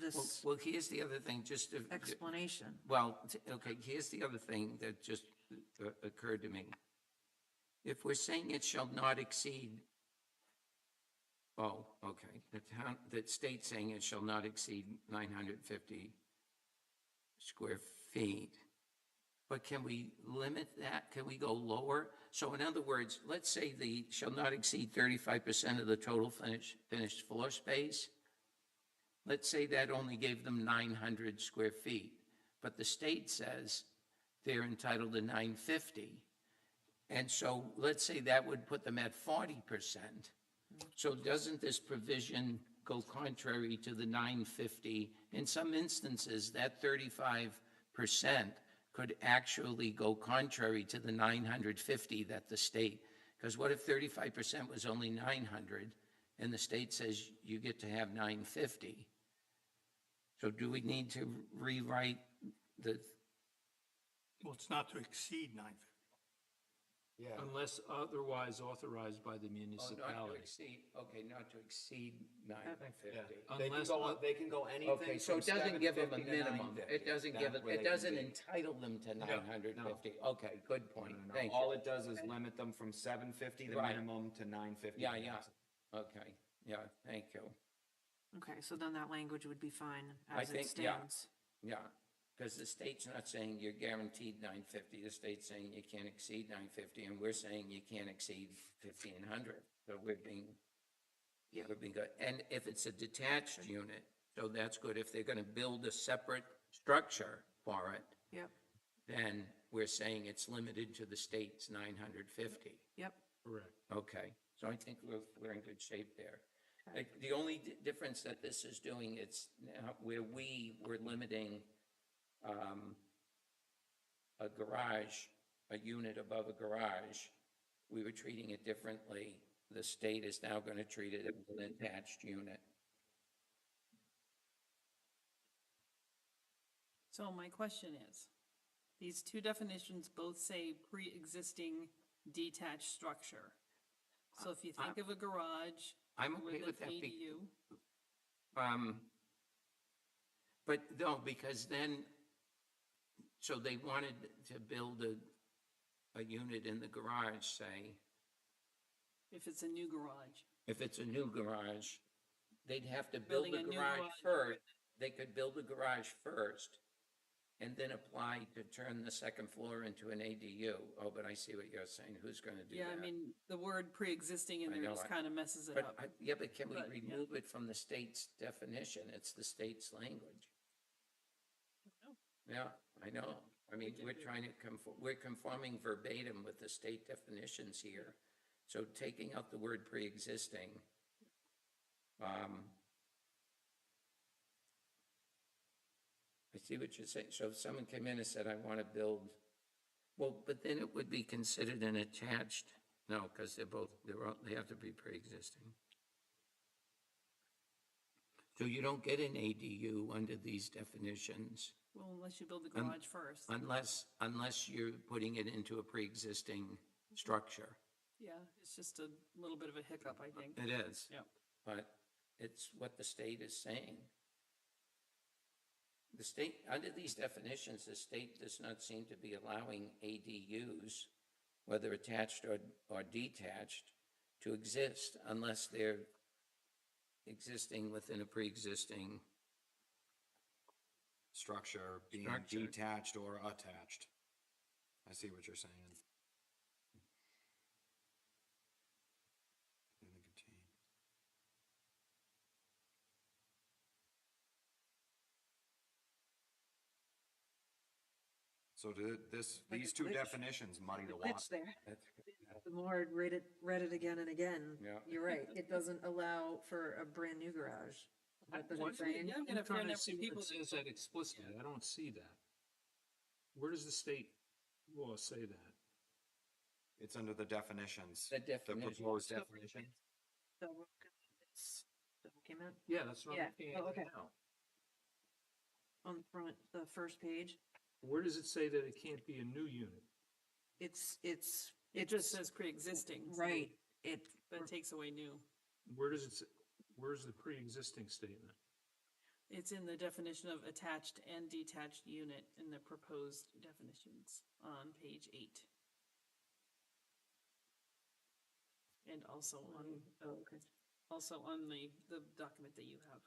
this Well, here's the other thing, just to. explanation? Well, okay, here's the other thing that just occurred to me. If we're saying it shall not exceed, okay, the state's saying it shall not exceed 950 square feet. But can we limit that? Can we go lower? So in other words, let's say the shall not exceed 35% of the total finished floor space. Let's say that only gave them 900 square feet, but the state says they're entitled to 950. And so let's say that would put them at 40%. So doesn't this provision go contrary to the 950? In some instances, that 35% could actually go contrary to the 950 that the state, because what if 35% was only 900 and the state says you get to have 950? So do we need to rewrite the, Well, it's not to exceed 950. Yeah. Unless otherwise authorized by the not to municipality. exceed, okay, not to exceed 950. Unless, They can go anything. Okay, so it doesn't give them a minimum. It doesn't give it, it doesn't entitle them to No, 950. Okay, good point. Thank All you. it does is limit them from 750, the Right. minimum, to 950. Yeah, yeah. Okay, yeah, thank you. Okay, so then that language would be fine I as it think, yeah. stands. Yeah, because the state's not saying you're guaranteed 950. The state's saying you can't exceed 950, and we're saying you can't exceed 1,500. So we're being good. And if it's a detached unit, so that's good. If they're going to build a separate structure for it, Yep, then we're saying it's limited to the state's 950. yep, correct. Okay, so I think we're in good shape there. Like, the only difference that this is doing, it's now where we were limiting a garage, a unit above a garage, we were treating it differently. The state is now going to treat it as an attached unit. So my question is, these two definitions both say pre-existing detached structure. So if you think of a garage I'm okay with with an that. ADU, But no, because then, so they wanted to build a unit in the garage, say, if it's a new garage, if it's a new garage, they'd have to build Building the a new garage garage first. They could build the garage first and then apply to turn the second floor into an ADU. Oh, but I see what you're saying. Who's gonna do yeah, that? I mean, the word pre-existing in I there know just it. kind of messes it But, up. yeah, but can we But, yeah. remove it from the state's definition? It's the state's language. Yeah, I know. I mean, we're trying to we're conforming verbatim with the state definitions here. So taking out the word pre-existing, I see what you're saying. So if someone came in and said, I want to build, well, but then it would be considered an attached, no, because they have to be pre-existing. So you don't get an ADU under these definitions Well, unless you build the garage first. unless you're putting it into a pre-existing structure. Yeah, it's just a little bit of a hiccup, I think. It is. Yep. But it's what the state is saying. The state, under these definitions, the state does not seem to be allowing ADUs, whether attached or detached, to exist unless they're existing within a pre-existing. Structure being Structure. detached or attached. I see what you're saying. So these two definitions muddy the water. It's there. That's- The more I read it again and again, Yeah. you're right. It doesn't allow for a brand new garage. That's what I'm What- saying. Yeah, I'm I'm gonna trying find to out see from where people it says that explicitly. I don't see that. Where does the state law say that? It's under the definitions. The definition. proposed definition. It's document Yeah, that's what Yeah. I'm looking Oh, at okay. now. on the front, the first page. Where does it say that it can't be a new unit? It just says pre-existing. so- right. But it takes away new. Where does it, where's the pre-existing statement? It's in the definition of attached and detached unit in the proposed definitions on page 8. And also on, also on the document that you have.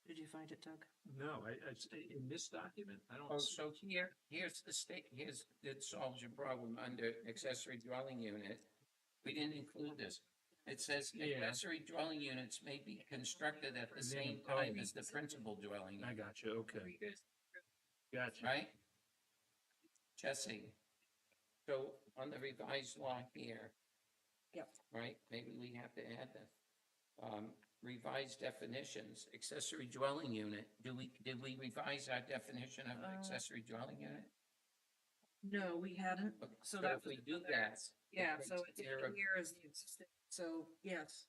Did you find it, Doug? No, in this document, I Oh, don't see. so here's the state, it solves your problem under accessory dwelling unit. We didn't include this. It says Yeah. accessory dwelling units may be constructed at the same Oh. time as the principal dwelling I unit, got you, okay. Gotcha. right? Jesse, so on the revised law here. Yep. Right, maybe we have to add that. Revised definitions, accessory dwelling unit, did we revise our definition of an accessory dwelling unit? No, we hadn't. So So that if was we do another- that. Yeah, it so takes it's care of- here is the existing, so yes,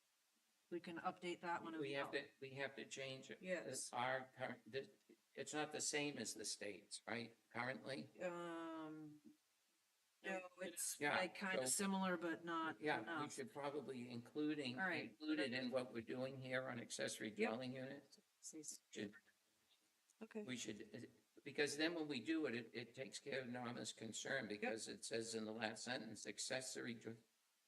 we can update that one as We have well. we have to change it. Yes. Our current, it's not the same as the states, right, currently? No, it's Yeah, like kind of so- similar, but not Yeah, we enough. should probably All right. include it in what we're doing here on accessory Yep. dwelling unit. Okay. We should, because then when we do it, it takes care of Norma's concern, because it says in the last sentence, accessory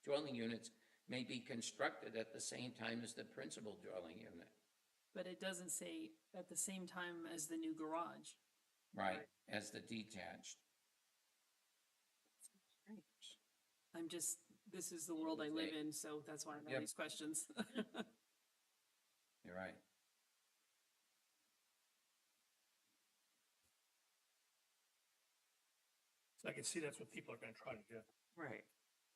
dwelling units may be constructed at the same time as the principal dwelling unit. But it doesn't say at the same time as the new garage. Right, as the detached. This is the world I live in, so that's why I have Yep. these questions. You're right. So I can see that's what people are gonna try to do. Right.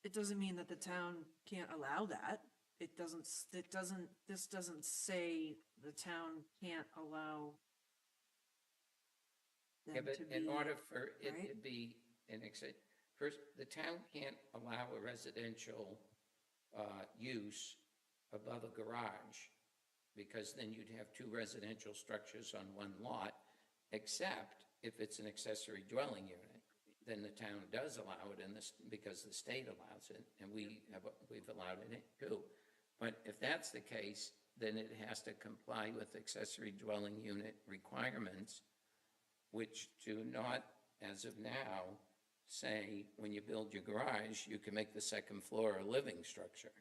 It doesn't mean that the town can't allow that. This doesn't say the town can't allow Yeah, them but to be. in order for it to right? be first, the town can't allow a residential use above a garage, because then you'd have two residential structures on one lot, except if it's an accessory dwelling unit. Then the town does allow it in this, because the state allows it, and we've allowed it too. But if that's the case, then it has to comply with accessory dwelling unit requirements, which do not, as of now, say when you build your garage, you can make the second floor a living structure.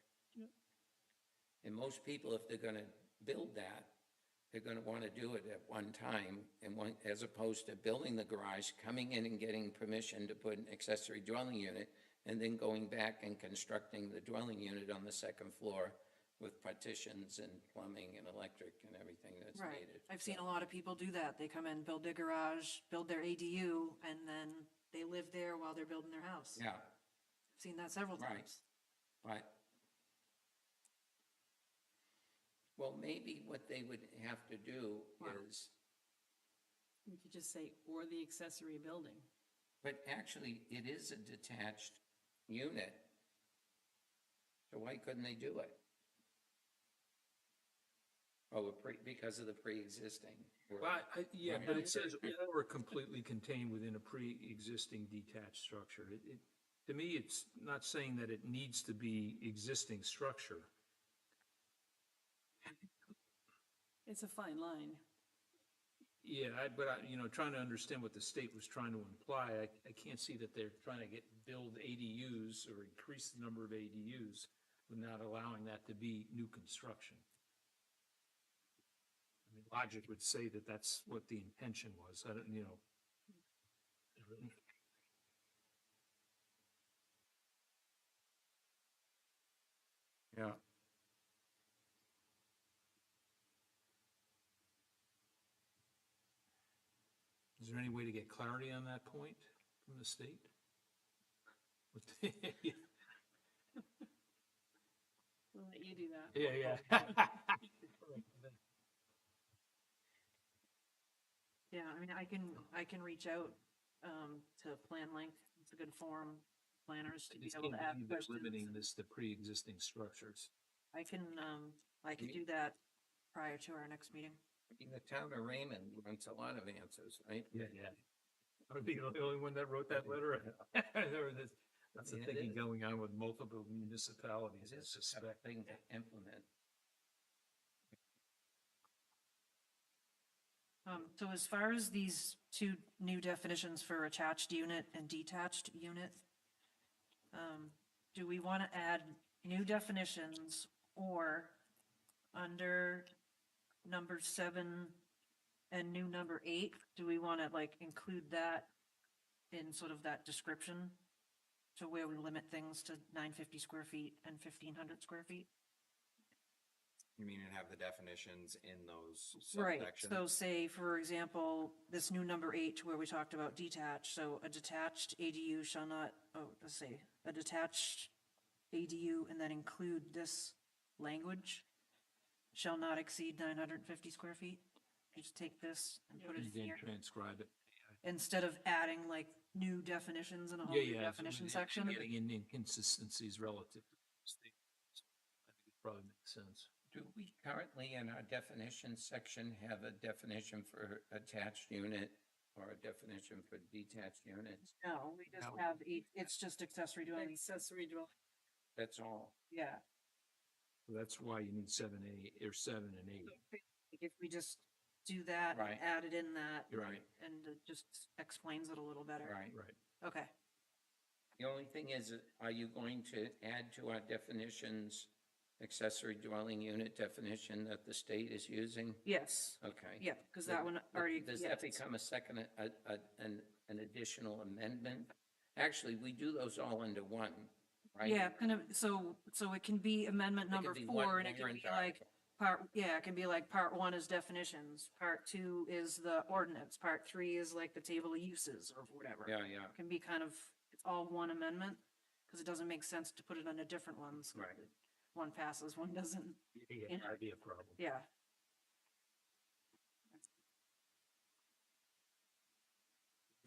And most people, if they're gonna build that, they're gonna wanna do it at one time, and one, as opposed to building the garage, coming in and getting permission to put an accessory dwelling unit, and then going back and constructing the dwelling unit on the second floor with partitions and plumbing and electric and everything that's Right. needed. I've seen a lot of people do that. They come in, build their garage, build their ADU, and then they live there while they're building their house. Yeah, I've seen that several Right. times. but, well, maybe what they would have to do is, You could just say, or the accessory building. but actually, it is a detached unit. So why couldn't they do it? Oh, because of the pre-existing. Well, yeah, Right. but it says or completely contained within a pre-existing detached structure. To me, it's not saying that it needs to be existing structure. It's a fine line. Yeah, trying to understand what the state was trying to imply, I can't see that they're trying to build ADUs or increase the number of ADUs without allowing that to be new construction. I mean, logic would say that that's what the intention was. I don't. Yeah. Is there any way to get clarity on that point from the state? We'll let you do that. Yeah. Yeah, I mean, I can reach out, to PlanLink. It's a good forum, planners to be It's able to ask questions. limiting this to pre-existing structures. I can do that prior to our next meeting. I mean, the town of Raymond wants a lot of answers, right? Yeah. I would be the only one that wrote that letter. That's the I mean, it thinking is. going on with multiple municipalities, I It's a tough suspect. thing to implement. So as far as these two new definitions for attached unit and detached unit, do we want to add new definitions, or under number 7 and new number 8, do we want to like include that in sort of that description to where we limit things to 950 square feet and 1,500 square feet? You mean and have the definitions in those Right, subsections? so say, for example, this new number 8 where we talked about detached, so a detached ADU shall not, let's say, a detached ADU and then include this language, shall not exceed 950 square feet. You just take this and put it And then here, transcribe it. instead of adding like new definitions in a whole Yeah, new yeah. definition section. Getting in inconsistencies relative to the state. I think it probably makes sense. Do we currently in our definition section have a definition for attached unit or a definition for detached units? No, we just No. have, it's just accessory dwelling, Accessory dwelling. That's all. yeah. So that's why you need 7A, or 7 and 8. If we just do that, and Right. add it in that, You're Right, and it just explains it a little better. right. Right. Okay, The only thing is, are you going to add to our definitions accessory dwelling unit definition that the state is using? yes, Okay. yeah, because that one already. Does yeah, that it's- become a second, an additional amendment? Actually, we do those all into one, right? Yeah, kind of, so it can be amendment It could number be one 4, and it can warrant be like, article. it can be like part 1 is definitions, part 2 is the ordinance, part 3 is like the table of uses or whatever. Yeah, yeah, It can be kind of, it's all one amendment, because it doesn't make sense to put it under different ones. right. One passes, one doesn't, Yeah, that'd be a problem. yeah.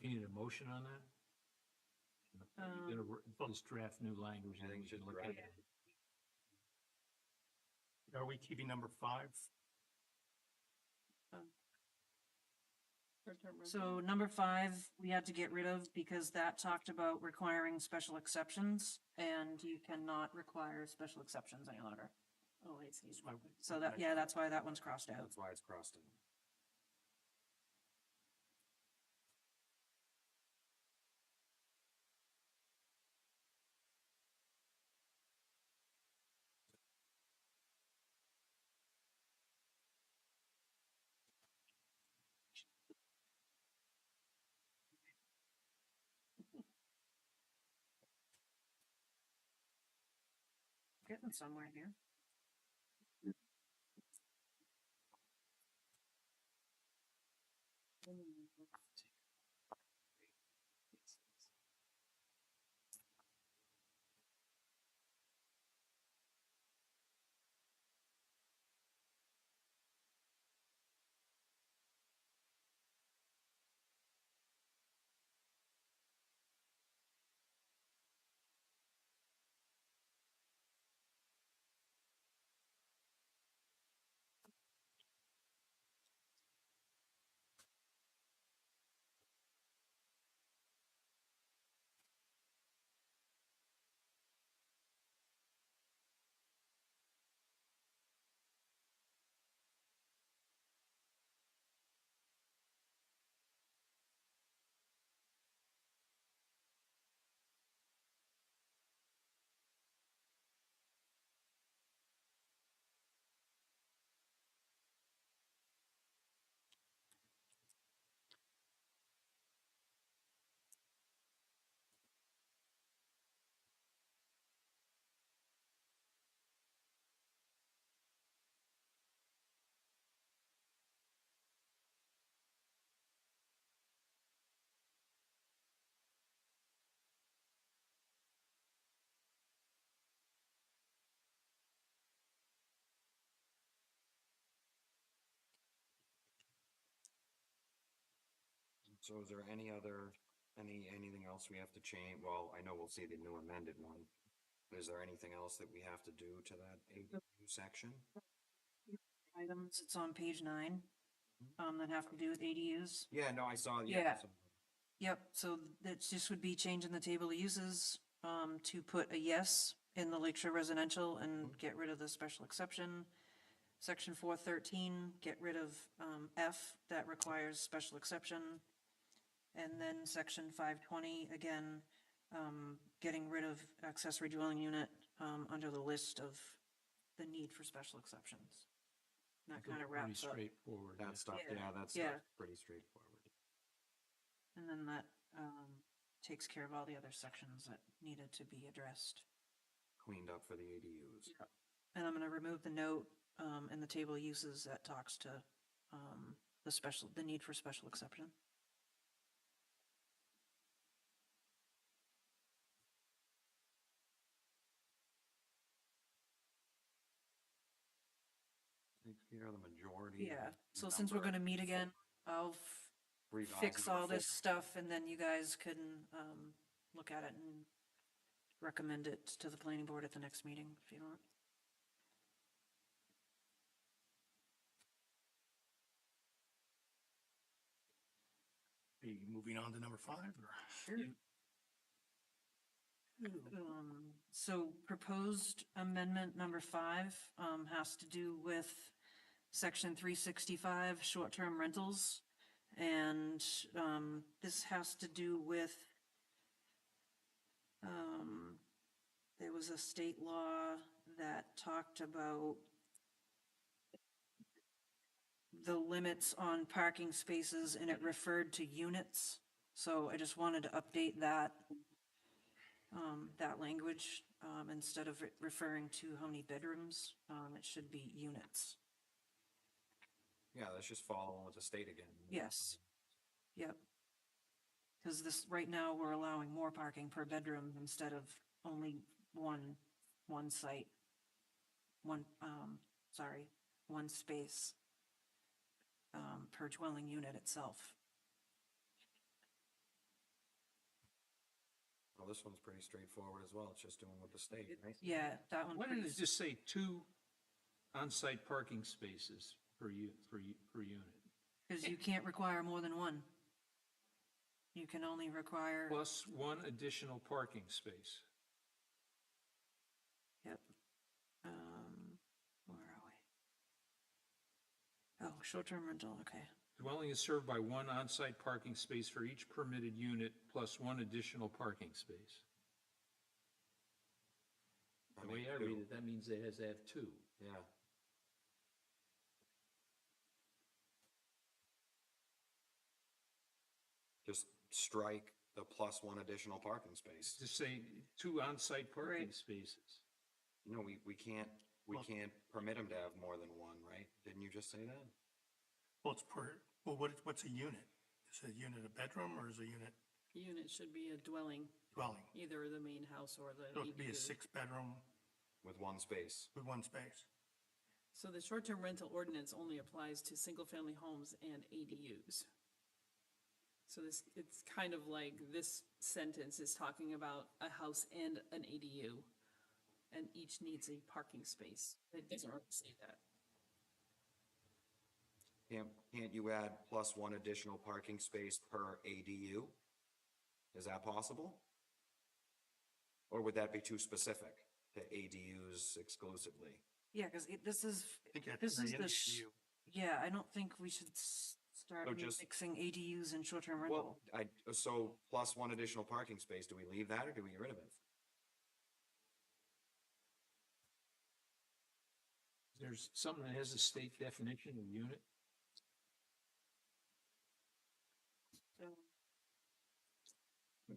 You need a motion on that? You're gonna Just draft new language. I and think we we should can look draft at it. Are we keeping number 5? Short-term rental. So number 5, we had to get rid of because that talked about requiring special exceptions, and you cannot require special exceptions any longer. Oh, I see. So that, yeah, that's why that one's crossed out. That's why it's crossed out. Getting somewhere here. So is there anything else we have to change? Well, I know we'll see the new amended one. Is there anything else that we have to do to that ADU section? Items, it's on page 9, that have to do with ADUs. Yeah, no, I saw, Yeah. so- Yep, so that just would be changing the table of uses, to put a yes in the Lakeshore Residential and get rid of the special exception. Section 413, get rid of, F, that requires special exception. And then section 520, again, getting rid of accessory dwelling unit, under the list of the need for special exceptions. And that kind of Pretty wraps up. straightforward. That stuff, Yeah. yeah, that's Yeah. pretty straightforward. And then that, takes care of all the other sections that needed to be addressed. Cleaned up for the ADUs. And I'm gonna remove the note, in the table of uses that talks to, the need for special exception. Takes care of the majority. Yeah, so since we're gonna meet again, I'll fix all this stuff and then you guys can, look at it and recommend it to the planning board at the next meeting if you want. Are you moving on to number 5 or? So proposed amendment number 5, has to do with section 365, short-term rentals. And, this has to do with, there was a state law that talked about the limits on parking spaces and it referred to units. So I just wanted to update that, that language, instead of it referring to how many bedrooms, it should be units. Yeah, let's just follow with the state again. Yes. Yep. Because this, right now, we're allowing more parking per bedroom instead of only one site. One space, per dwelling unit itself. Well, this one's pretty straightforward as well. It's just doing with the state, right? Yeah, that one. Why didn't it just say 2 on on-site parking spaces per unit. Because you can't require more than one. You can only require, Plus one additional parking space. yep. Where are we? Oh, short-term rental, okay. Dwelling is served by one on-site parking space for each permitted unit plus one additional parking space. The way I read it, that means it has to have two. Yeah. Just strike the plus one additional parking space. Just say two on-site parking Right. spaces. No, we can't permit them to have more than one, right? Didn't you just say that? Well, it's per, well, what's a unit? Is a unit a bedroom or is a unit Unit should be a dwelling, dwelling? either the main house or the So it could be a ADU. 6-bedroom With one space. with one space. So the short-term rental ordinance only applies to single-family homes and ADUs. So this, it's kind of like this sentence is talking about a house and an ADU, and each needs a parking space. It doesn't really say that. Can't you add plus one additional parking space per ADU? Is that possible? Or would that be too specific to ADUs exclusively? Yeah, because this is, I think that's this is in the the, ADU. yeah, I don't think we should start So just- mixing ADUs and short-term Well, rental. so plus one additional parking space, do we leave that or do we get rid of it? There's something that has a state definition of unit.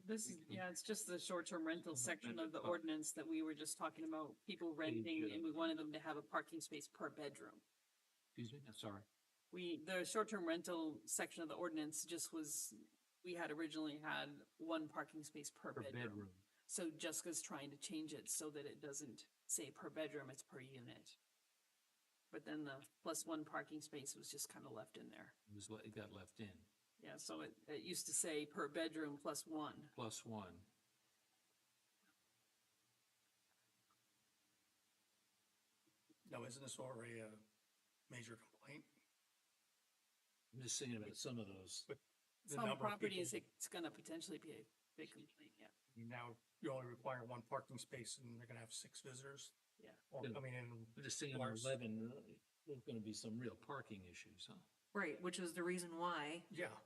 This is, yeah, it's just the short-term rental section of the ordinance that we were just talking about, people renting, and we wanted them to have a parking space per bedroom. Excuse me, I'm sorry. The short-term rental section of the ordinance just was, we had originally had one parking space per Per bedroom. bedroom. So Jessica's trying to change it so that it doesn't say per bedroom, it's per unit. But then the plus one parking space was just kind of left in there. It got left in, Yeah, so it used to say per bedroom plus one. plus one. Now, isn't this already a major complaint? I'm just thinking about some of those. But the Some number of properties, people- it's gonna potentially be a big complaint, yeah. Now, you only require one parking space and they're gonna have 6 visitors Yeah. all Yeah. coming in. I'm just thinking on Worse. 11, there's gonna be some real parking issues, huh? Right, which is the reason why Yeah,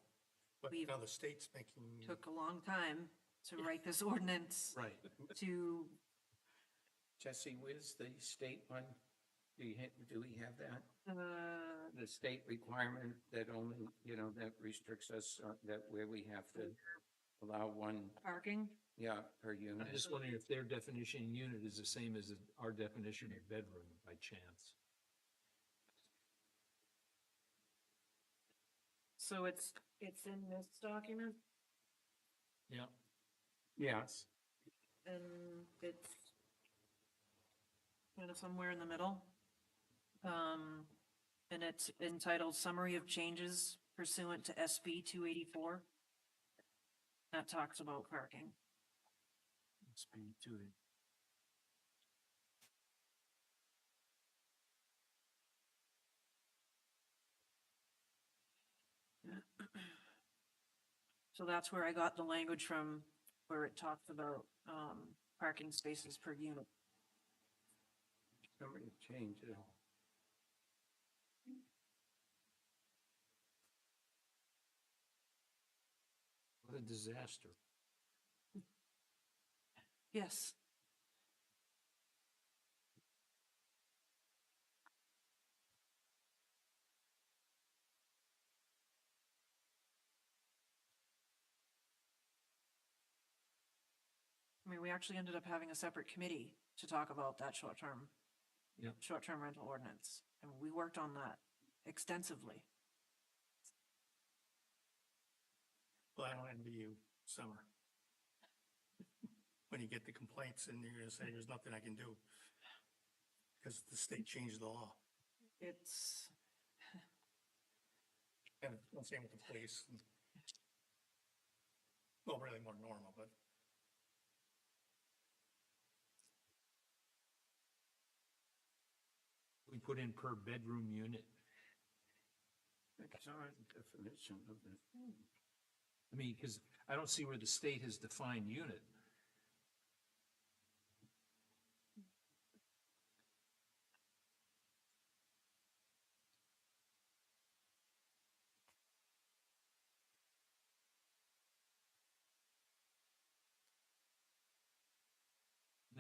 but We've- now the state's making, it took a long time to write this ordinance Right. to, Jesse, where's the state one? Do we have that? uh, The state requirement that only, that restricts us, that where we have to allow one, parking. per I'm unit. just wondering if their definition of unit is the same as our definition of bedroom by chance. So it's in this document Yeah. Yes. and it's kind of somewhere in the middle. And it's entitled Summary of Changes Pursuant to SB 284. That talks about parking. Speed to it. So that's where I got the language from, where it talks about, parking spaces per unit. Somebody change it. What a disaster. Yes. I mean, we actually ended up having a separate committee to talk about that short-term. Yep. Short-term rental ordinance, and we worked on that extensively. well, I don't envy you, Summer. When you get the complaints and you're gonna say, there's nothing I can do. Because the state changed the law. It's, And the same with the police. Well, really more normal, but put in per bedroom unit? It's our definition of the. I mean, because I don't see where the state has defined unit.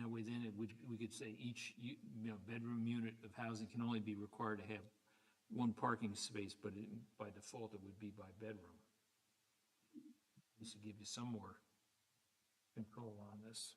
Now, within it, we could say each, bedroom unit of housing can only be required to have one parking space, but by default, it would be by bedroom. This would give you some more control on this.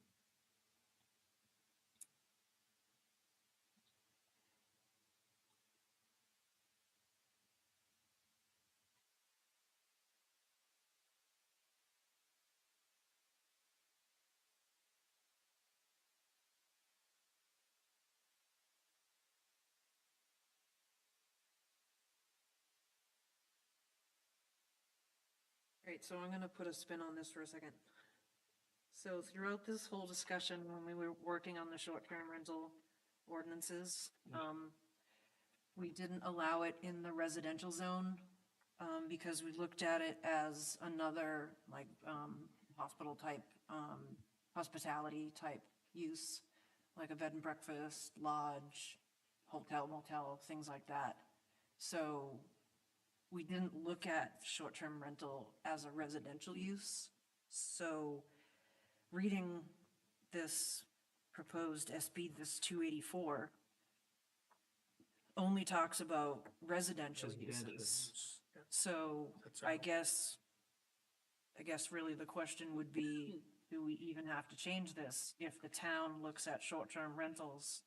Great, so I'm gonna put a spin on this for a second. So throughout this whole discussion, when we were working on the short-term rental ordinances, we didn't allow it in the residential zone, because we looked at it as another, like, hospital type, hospitality type use, like a bed and breakfast, lodge, hotel, motel, things like that. So we didn't look at short-term rental as a residential use. So reading this proposed SB, this 284, only talks about residential Residential uses. use. So That's I right. guess really the question would be, do we even have to change this if the town looks at short-term rentals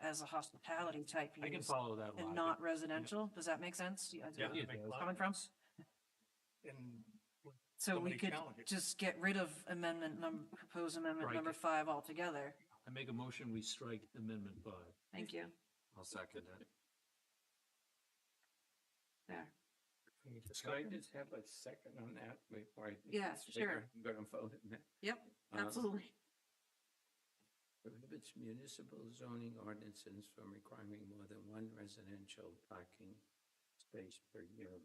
as a hospitality type I can use follow that and logic. not residential? Does that make sense? Yeah, Yeah, that it makes a does. lot Coming of from? sense. And So so we many could challenges. just get rid of proposed amendment Strike number it. 5 altogether. I make a motion, we strike Amendment 5. Thank you. I'll second it. There. Any Could I discussion? just have a second on that before I? Yeah, sure. I'm gonna vote on that. Yep, Um, absolutely. Prohibits municipal zoning ordinances from requiring more than one residential parking space per year.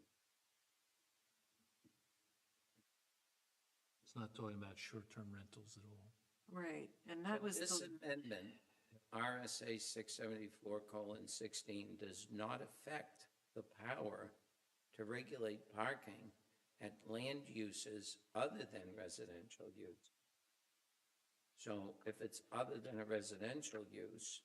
It's not talking about short-term rentals at all. Right, and that was This the, amendment, RSA 674:16, does not affect the power to regulate parking at land uses other than residential use. So if it's other than a residential use,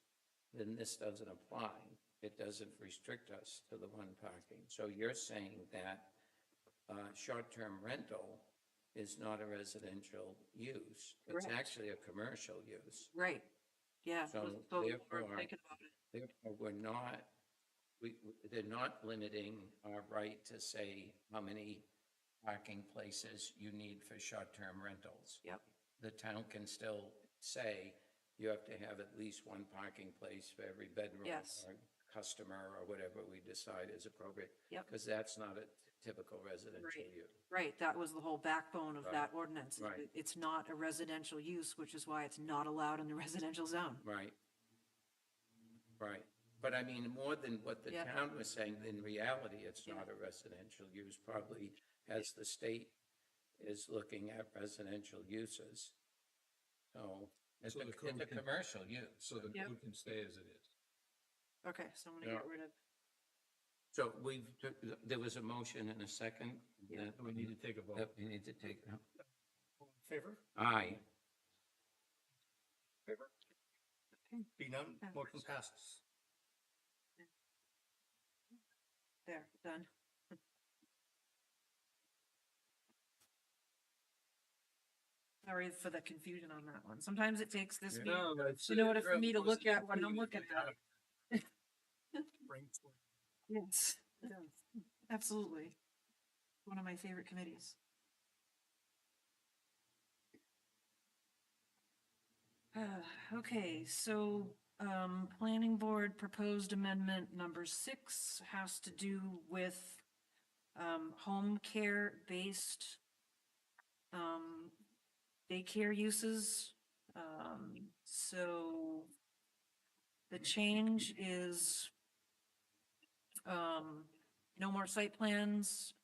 then this doesn't apply. It doesn't restrict us to the one parking. So you're saying that short-term rental is not a residential use. It's Correct. actually a commercial use. right, yeah. So was totally what we're therefore- thinking about it. Therefore, we're not, they're not limiting our right to say how many parking places you need for short-term rentals. Yep, The town can still say you have to have at least one parking place for every bedroom Yes. or customer or whatever we decide is appropriate. Yep. Because that's not a typical residential Right. use. right, that was the whole backbone of Right, that ordinance. right. It's not a residential use, which is why it's not allowed in the residential zone. Right. Right. But I mean, more than what the Yeah. town was saying, in reality, it's not a residential use, probably as the state is looking at residential uses. So it's So a, the it's code a can- commercial use. So the Yep. code can stay as it is. Okay, so I'm gonna Yeah. get rid of, So there was a motion and a second? Yeah. that We need to take a vote. that we need to take. All in favor? Aye. Favor? Be none, Yeah. motion passes. there, done. Sorry for the confusion on that one. Sometimes it takes this meeting, in order for me to look at what I'm looking at. Brainstorm. Yes, it does. Absolutely. One of my favorite committees. Okay, so, planning board proposed amendment number 6 has to do with, home care-based, daycare uses. So the change is No more site plans,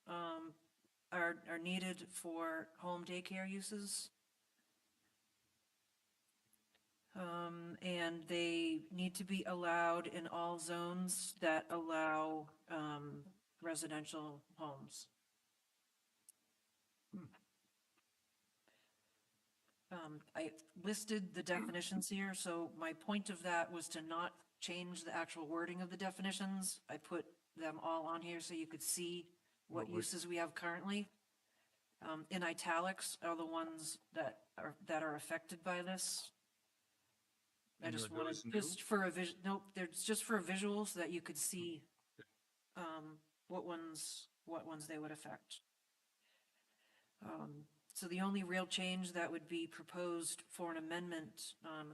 are needed for home daycare uses. And they need to be allowed in all zones that allow, residential homes. I listed the definitions here, so my point of that was to not change the actual wording of the definitions. I put them all on here so you could see what uses we have currently. In italics are the ones that are affected by this. I And just are wanted, those new? just for a nope, they're just for a visual so that you could see, what ones they would affect. So the only real change that would be proposed for an amendment,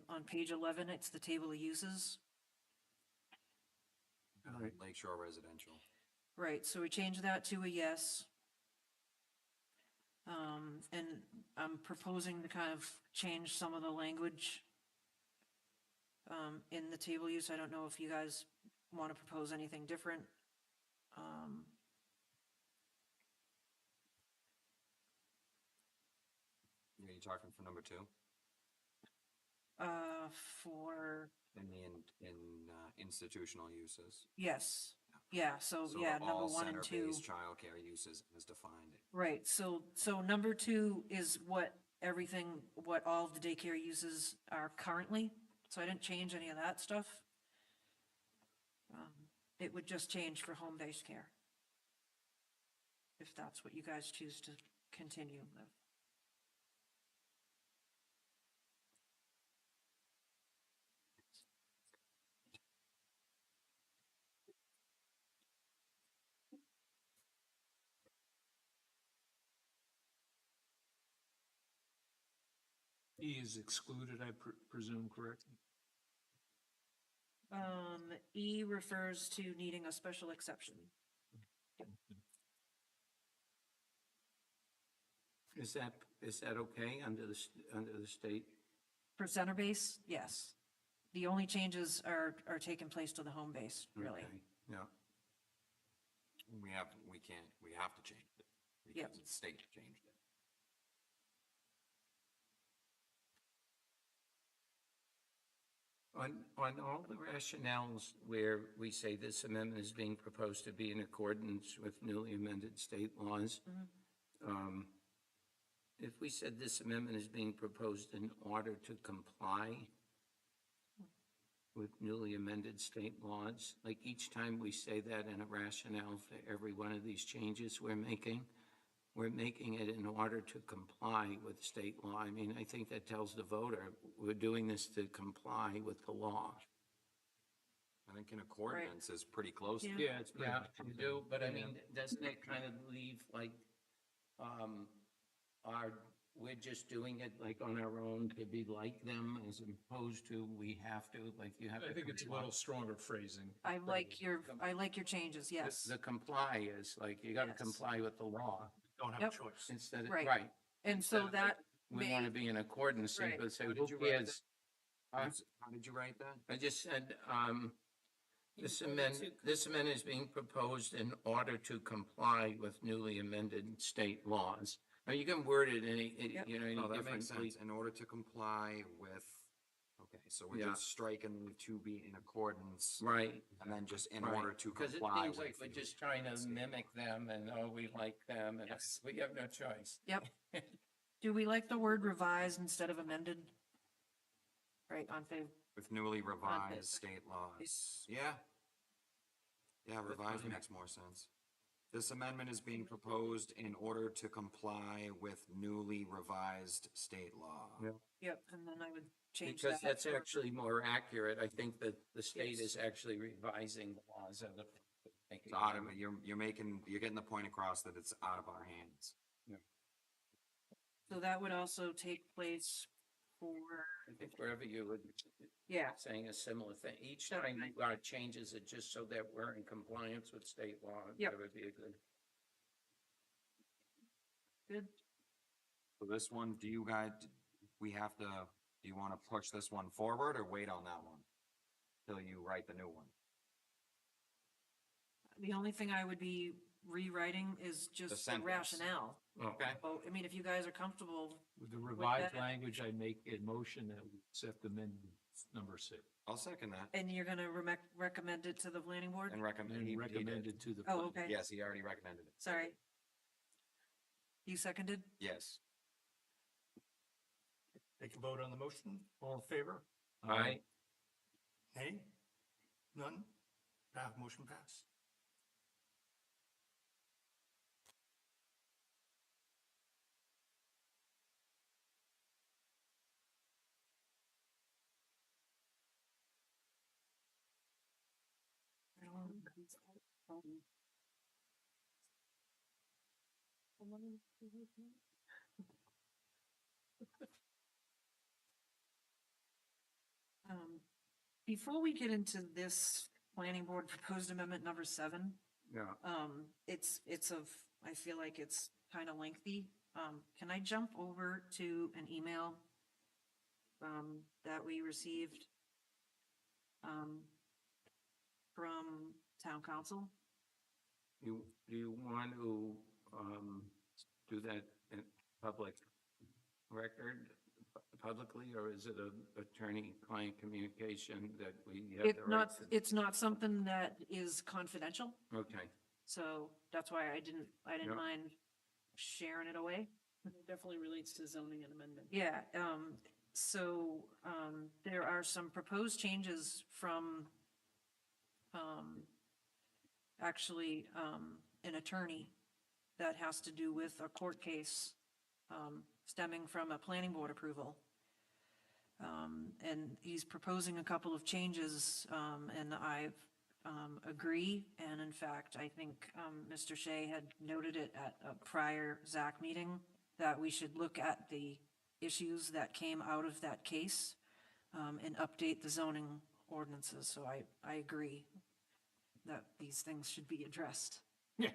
on page 11, it's the table of uses. Lakeshore residential. Right, so we change that to a yes. And I'm proposing to kind of change some of the language in the table use. I don't know if you guys want to propose anything different. Are you talking for number 2? For, Institutional uses. yes, yeah, so, So yeah, number all 1 and 2. center-based childcare uses as defined. Right, so number 2 is what all of the daycare uses are currently, so I didn't change any of that stuff. It would just change for home-based care. If that's what you guys choose to continue with. E is excluded, I presume, correct? E refers to needing a special exception. Is that okay under the state? For center base, yes. The only changes are taking place to the home base, really. Okay, yeah. We have to change it. Yep. Because the state changed it. On all the rationales where we say this amendment is being proposed to be in accordance with newly amended state laws, if we said this amendment is being proposed in order to comply with newly amended state laws, like each time we say that in a rationale for every one of these changes we're making it in order to comply with state law. I mean, I think that tells the voter, we're doing this to comply with the law. I think in accordance is pretty close. Yeah. Yeah, it's, yeah, you do, but I mean, doesn't it kind of leave like, we're just doing it like on our own to be like them as opposed to we have to, like you have to. I think it's a little stronger phrasing. I like your changes, yes. The comply is like, you gotta Yes. comply with the law Don't have Yep. a choice. instead of, Right. right. And so that We wanna be in accordance, Right. but say, How who did you write cares? Huh? How did you write that? I just said, this In order amendment is being proposed in order to comply with newly amended state laws. Now, you can word it any, Yep. you know, any No, that makes differently. sense. In order to comply with, okay, so we're Yeah. just striking to be in accordance. Right. And then just in Right. order to Because it comply seems like with. we're just trying to mimic them and, oh, we like them, and Yes. we have no choice. Yep. Do we like the word revised instead of amended? Right, on favor. With newly revised state laws. Yeah. Yeah, revised fine. makes more sense. This amendment is being proposed in order to comply with newly revised state law. Yeah. Yep, and then I would change that. Because that's for- actually more accurate. I think that the state Yes. is actually revising the laws of the. It's out of it. You're getting the point across that it's out of our hands. So that would also take place for, I think wherever you would, yeah, saying a similar thing, each Okay. time you changes it just so that we're in compliance with state law. Yep. That would be a good. good. So this one, do you want to push this one forward or wait on that one? Till you write the new one? the only thing I would be rewriting is just the sentence. rationale. Okay, Oh, I mean, if you guys are comfortable, With the revised that- language, I make a motion that we accept amendment number 6 I'll second that and you're gonna recommend it to the planning board? and recommend. and recommend it to the. Oh, okay, Yes, he already recommended it. sorry. You seconded? Yes. Take a vote on the motion. All in favor? Aye. Nay? None? Motion pass. Before we get into this planning board proposed amendment number 7, Yeah. it's of, I feel like it's kind of lengthy. Can I jump over to an email that we received from town council? Do you want to, do that in public record, publicly, or is it a attorney-client communication that we have the right to? It's not something that is confidential, Okay, so that's why I didn't Yeah. mind sharing it away. It definitely relates to zoning and amendment. Yeah, there are some proposed changes from, actually, an attorney that has to do with a court case, stemming from a planning board approval. And he's proposing a couple of changes, and I've, agree, and in fact, I think, Mr. Shea had noted it at a prior ZAC meeting, that we should look at the issues that came out of that case, and update the zoning ordinances, so I agree that these things should be addressed. Yeah.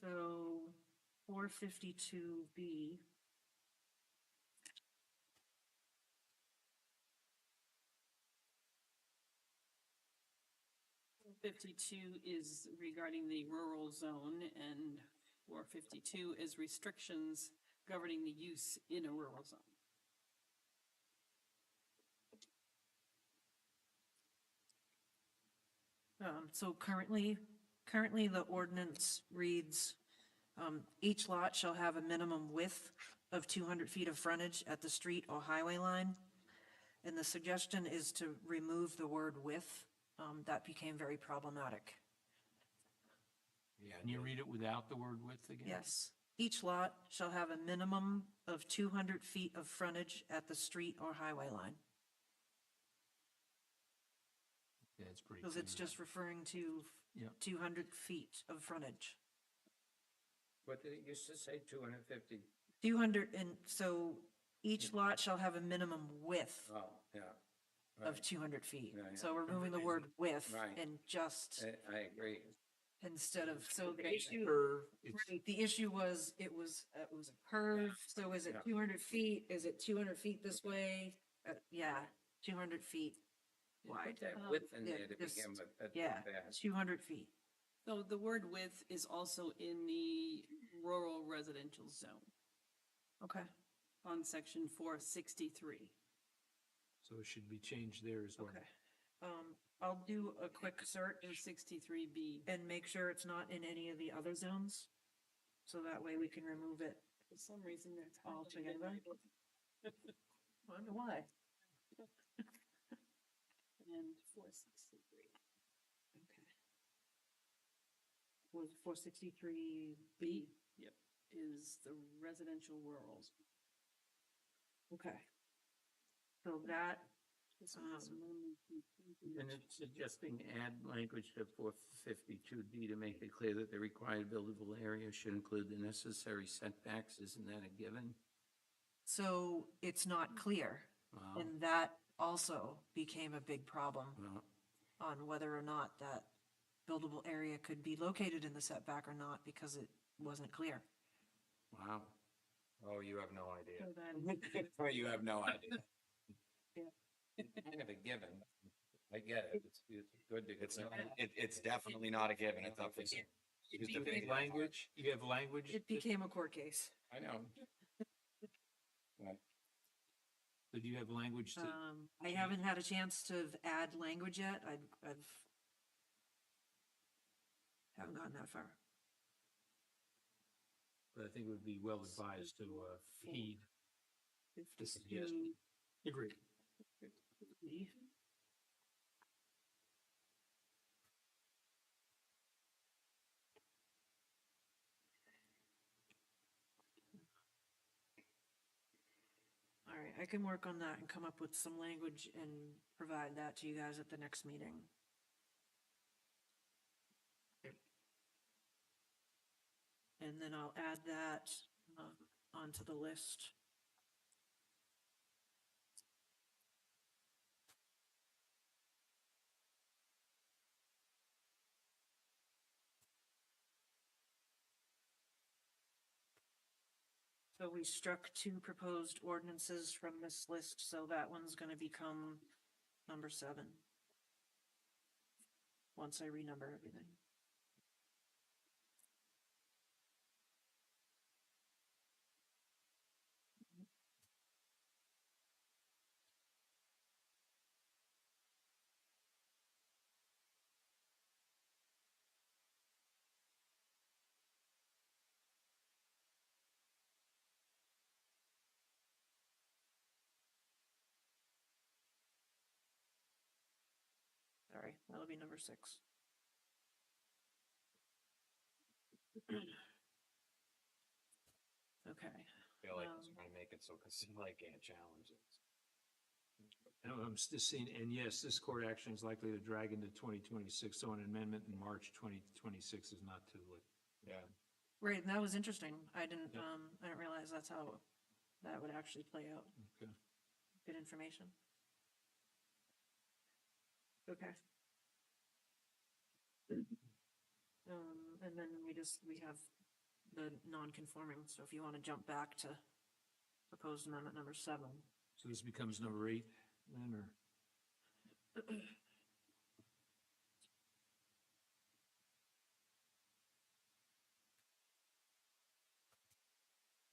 So 452B. .52 is regarding the rural zone, and 452 is restrictions governing the use in a rural zone. So currently the ordinance reads, each lot shall have a minimum width of 200 feet of frontage at the street or highway line. And the suggestion is to remove the word width. That became very problematic. Yeah, can you read it without the word width again? Yes. Each lot shall have a minimum of 200 feet of frontage at the street or highway line. Yeah, it's pretty Because it's clear. just referring to Yeah. 200 feet of frontage. what did it used to say, 250? 200, and so each lot shall have a minimum width Oh, yeah. of Right. 200 feet. Yeah, yeah. So removing the word width Right. and just I agree. instead of, so the Okay, issue, curve, it's- right, the issue was, it was a curve. So is it Yeah. 200 feet? Is it 200 feet this way? Yeah, 200 feet Put wide. that width in yeah, there to just- begin with. That's Yeah, bad. 200 feet. So the word width is also in the rural residential zone Okay. on section 463. So it should be changed there as well. Okay. I'll do a quick search 63B. and make sure it's not in any of the other zones. So that way we can remove it. For some reason, that's All highlighted in my book. I wonder why. And 463. Okay. Was 463B? Yep, is the residential rurals. Okay. So that, This one is only- And it's suggesting add language to 452D to make it clear that the required buildable area should include the necessary setbacks. Isn't that a given? so it's not clear. Wow. And that also became a big problem Well, on whether or not that buildable area could be located in the setback or not because it wasn't clear. Wow. Oh, you have no idea. So then, Oh, you have no idea. Yeah. It's kind of a given. I get it. It's good to. It's, it's definitely not a given. It's up to you. Use the big Language, you have language? It became a court case. I know. Right. Do you have language to, I haven't had a chance to add language yet. Haven't gotten that far. but I think it would be well advised to, heed the suggestion. Agreed. All right, I can work on that and come up with some language and provide that to you guys at the next meeting. And then I'll add that onto the list. So we struck 2 proposed ordinances from this list, so that one's gonna become number 7. Once I renumber everything. Sorry, that'll be number 6. Okay. I feel like it's trying to make it so Casilla can't challenge it. And I'm just seeing, and yes, this court action is likely to drag into 2026, so an amendment in March 2026 is not too late. Yeah. Right, and that was interesting. I didn't Yeah. realize that's how that would actually play out. Okay. Good information. Okay. And then we have the non-conforming, so if you want to jump back to proposed amendment number 7. So this becomes number 8 then, or?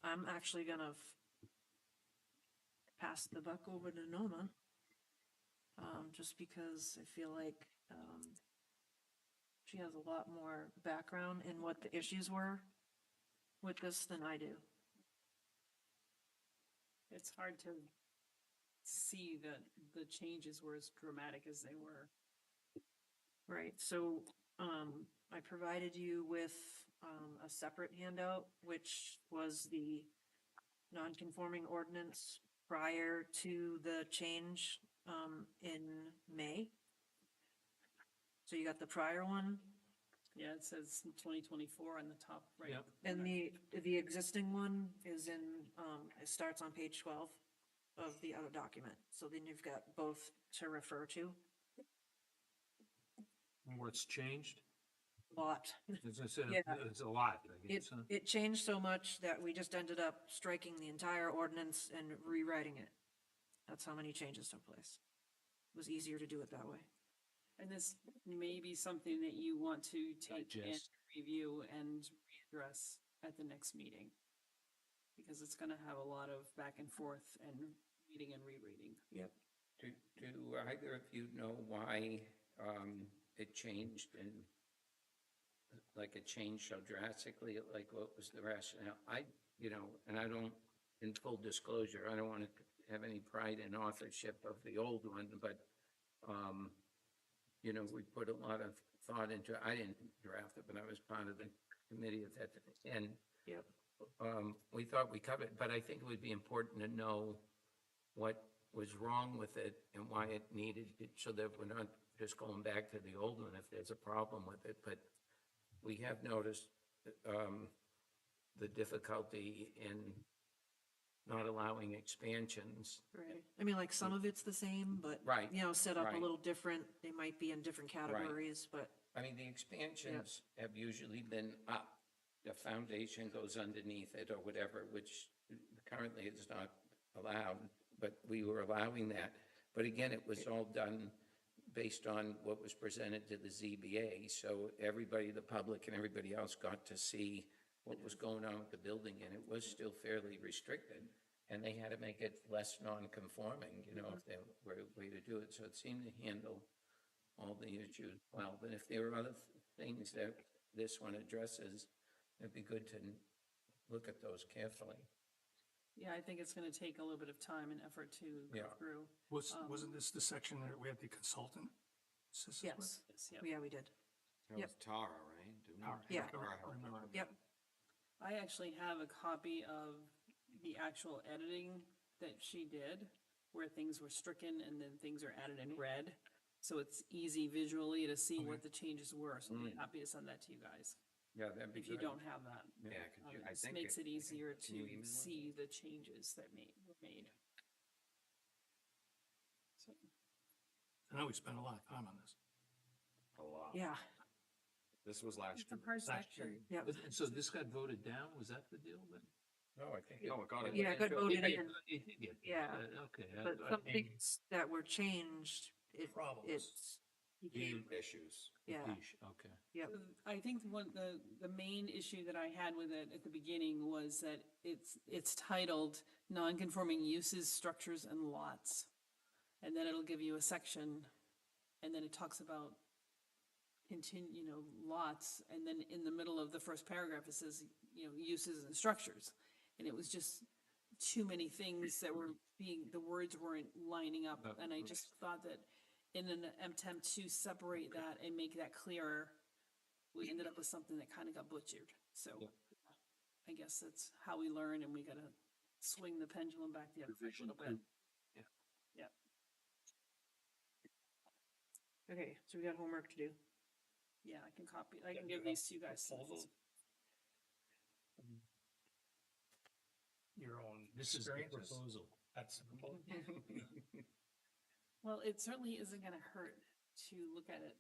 I'm actually gonna pass the buck over to Noma. Just because I feel like, she has a lot more background in what the issues were with this than I do. it's hard to see that the changes were as dramatic as they were. Right, so, I provided you with, a separate handout, which was the non-conforming ordinance prior to the change, in May. So you got the prior one, Yeah, it says 2024 on the top right. Yep. and the existing one is in, it starts on page 12 of the other document. So then you've got both to refer to. What's changed? Lot. As I said, Yeah. it's a lot, I It, guess, huh? it changed so much that we just ended up striking the entire ordinance and rewriting it. That's how many changes took place. It was easier to do it that way. And this may be something that you want to take and Digest. review and readdress at the next meeting. Because it's gonna have a lot of back and forth and reading and rereading. Yep. Do either of you know why, it changed and, like, it changed so drastically? Like, what was the rationale? And I don't, in full disclosure, I don't want to have any pride in authorship of the old one, but, we put a lot of thought into it. I didn't draft it, but I was part of the committee at that, and Yep. we thought we covered, but I think it would be important to know what was wrong with it and why it needed it, so that we're not just going back to the old one if there's a problem with it. But we have noticed the difficulty in not allowing expansions. Right. I mean, like, some of it's the same, but, Right, set up a right. little different. They might be in different categories, but, I mean, the expansions have usually been up, the foundation goes underneath it or whatever, which currently is not allowed, but we were allowing that. But again, it was all done based on what was presented to the ZBA, so everybody, the public and everybody else got to see what was going on with the building, and it was still fairly restricted. And they had to make it less non-conforming, you know, if there were a way to do it, so it seemed to handle all the issues well. But if there were other things that this one addresses, it'd be good to look at those carefully. Yeah, I think it's gonna take a little bit of time and effort to go Yeah. through. Wasn't this the section that we had the consultant? assist us with? Yes, yep. Yeah, we did. That Yep. was Tara, right? Didn't Tara. Yeah. Tara helped. Remember. Yep. I actually have a copy of the actual editing that she did, where things were stricken and then things are added in red. So it's easy visually to see what the changes were, so I'd be happy to send that to you guys, Yeah, that'd be if you good. don't have that. Yeah, could you, I It think. makes it can easier you email to it? see the changes that were made. So, I know we spent a lot of time on this. A lot. Yeah, This was last it's a year. hard Last year. section. yep. And so this got voted down, was that the deal then? No, I think. No, it got it. Yeah, it got voted in. It did get- Yeah. Okay. But some things that were changed, Problems. it's, Game issues. yeah, Okay. yep. I think the main issue that I had with it at the beginning was that it's titled non-conforming uses, structures, and lots. And then it'll give you a section, and then it talks about lots, and then in the middle of the first paragraph, it says, uses and structures. And it was just too many things that were the words weren't lining up, and I just thought that in an attempt to separate that and make that clearer, we ended up with something that kind of got butchered, so I guess that's how we learn, and we gotta swing the pendulum back the other way a little bit. Okay, so we got homework to do. Yeah, I can give these to you guys. Proposals? Your own This is the experiences. proposal. That's the proposal. Well, it certainly isn't gonna hurt to look at it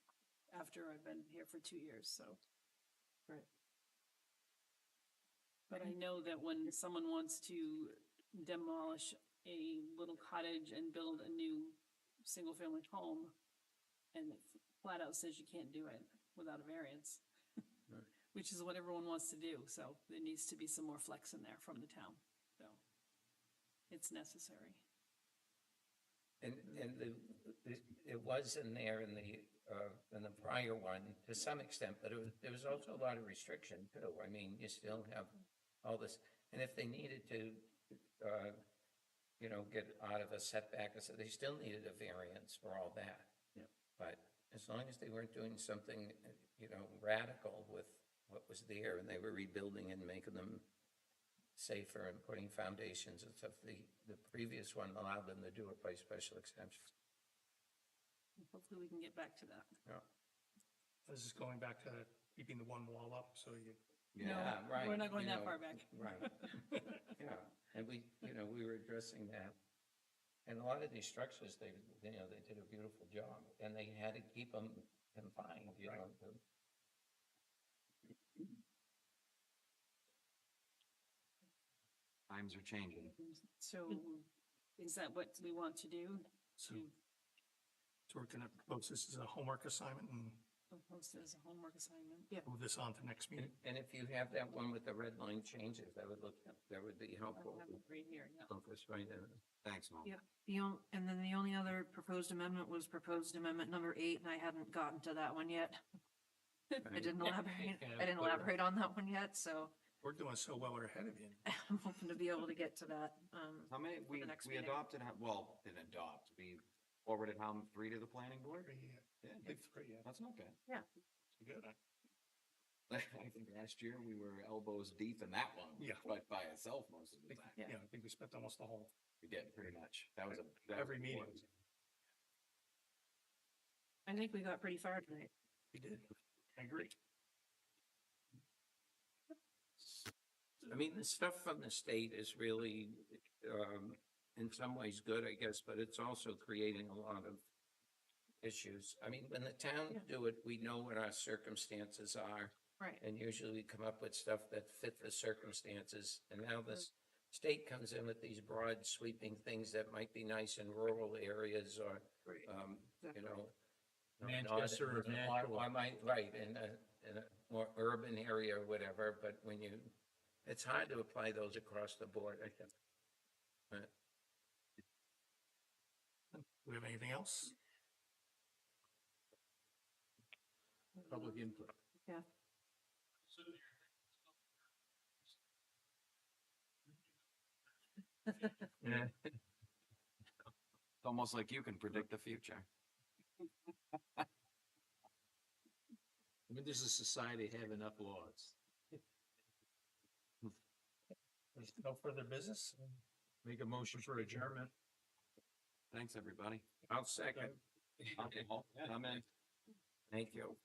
after I've been here for 2 years, so. Right. But I know that when someone wants to demolish a little cottage and build a new single-family home, and it flat out says you can't do it without a variance, which is what everyone wants to do, so there needs to be some more flex in there from the town, so. It's necessary. And it was in there in the prior one to some extent, but there was also a lot of restriction too. I mean, you still have all this, and if they needed to, get out of a setback, so they still needed a variance for all that. Yeah. But as long as they weren't doing something, radical with what was there, and they were rebuilding and making them safer and putting foundations and stuff. The previous one allowed them to do it by special exception. Hopefully we can get back to that. Yeah. This is going back to keeping the one wall up, so you, Yeah, right. We're not going you that know, far back. Right. Yeah, and we were addressing that. And a lot of these structures, they did a beautiful job, and they had to keep them confined, Times are changing. So is that what we want to do? so, so we're gonna propose this as a homework assignment and Post it as a homework assignment? move this on to next meeting. And if you have that one with the red line changes, that would be I helpful. have it right here, yeah. Focus right in. Thanks, Mom. Yep, and then the only other proposed amendment was proposed amendment number 8, and I hadn't gotten to that one yet. I didn't elaborate on that one yet, so We're doing so well, we're ahead of you. I'm hoping to be able to get to that. How many, For the next we meeting. adopted, didn't adopt, we forwarded how, 3 to the planning board? Yeah, I think 3, yeah. that's not bad. Yeah. It's good. I think last year we were elbows deep in that one. Yeah. But by itself most of the time. Yeah, I think we spent almost the whole, We did, pretty much. That was every meeting. I think we got pretty far tonight. We did. I agree. I mean, the stuff from the state is really, in some ways good, I guess, but it's also creating a lot of issues. I mean, when the towns do it, we know what our circumstances are. Right. And usually we come up with stuff that fit the circumstances. And now this state comes in with these broad sweeping things that might be nice in rural areas or, you know. not Manchester or in- Nashua. or might, right, in a more urban area or whatever, but when you, it's hard to apply those across the board, I think. But Do we have anything else? Public input. Yeah. Yeah. It's almost like you can predict the future. When does a society have enough laws? There's no further business? Make a motion for adjournment. Thanks, everybody. I'll second. I'm in. Thank you.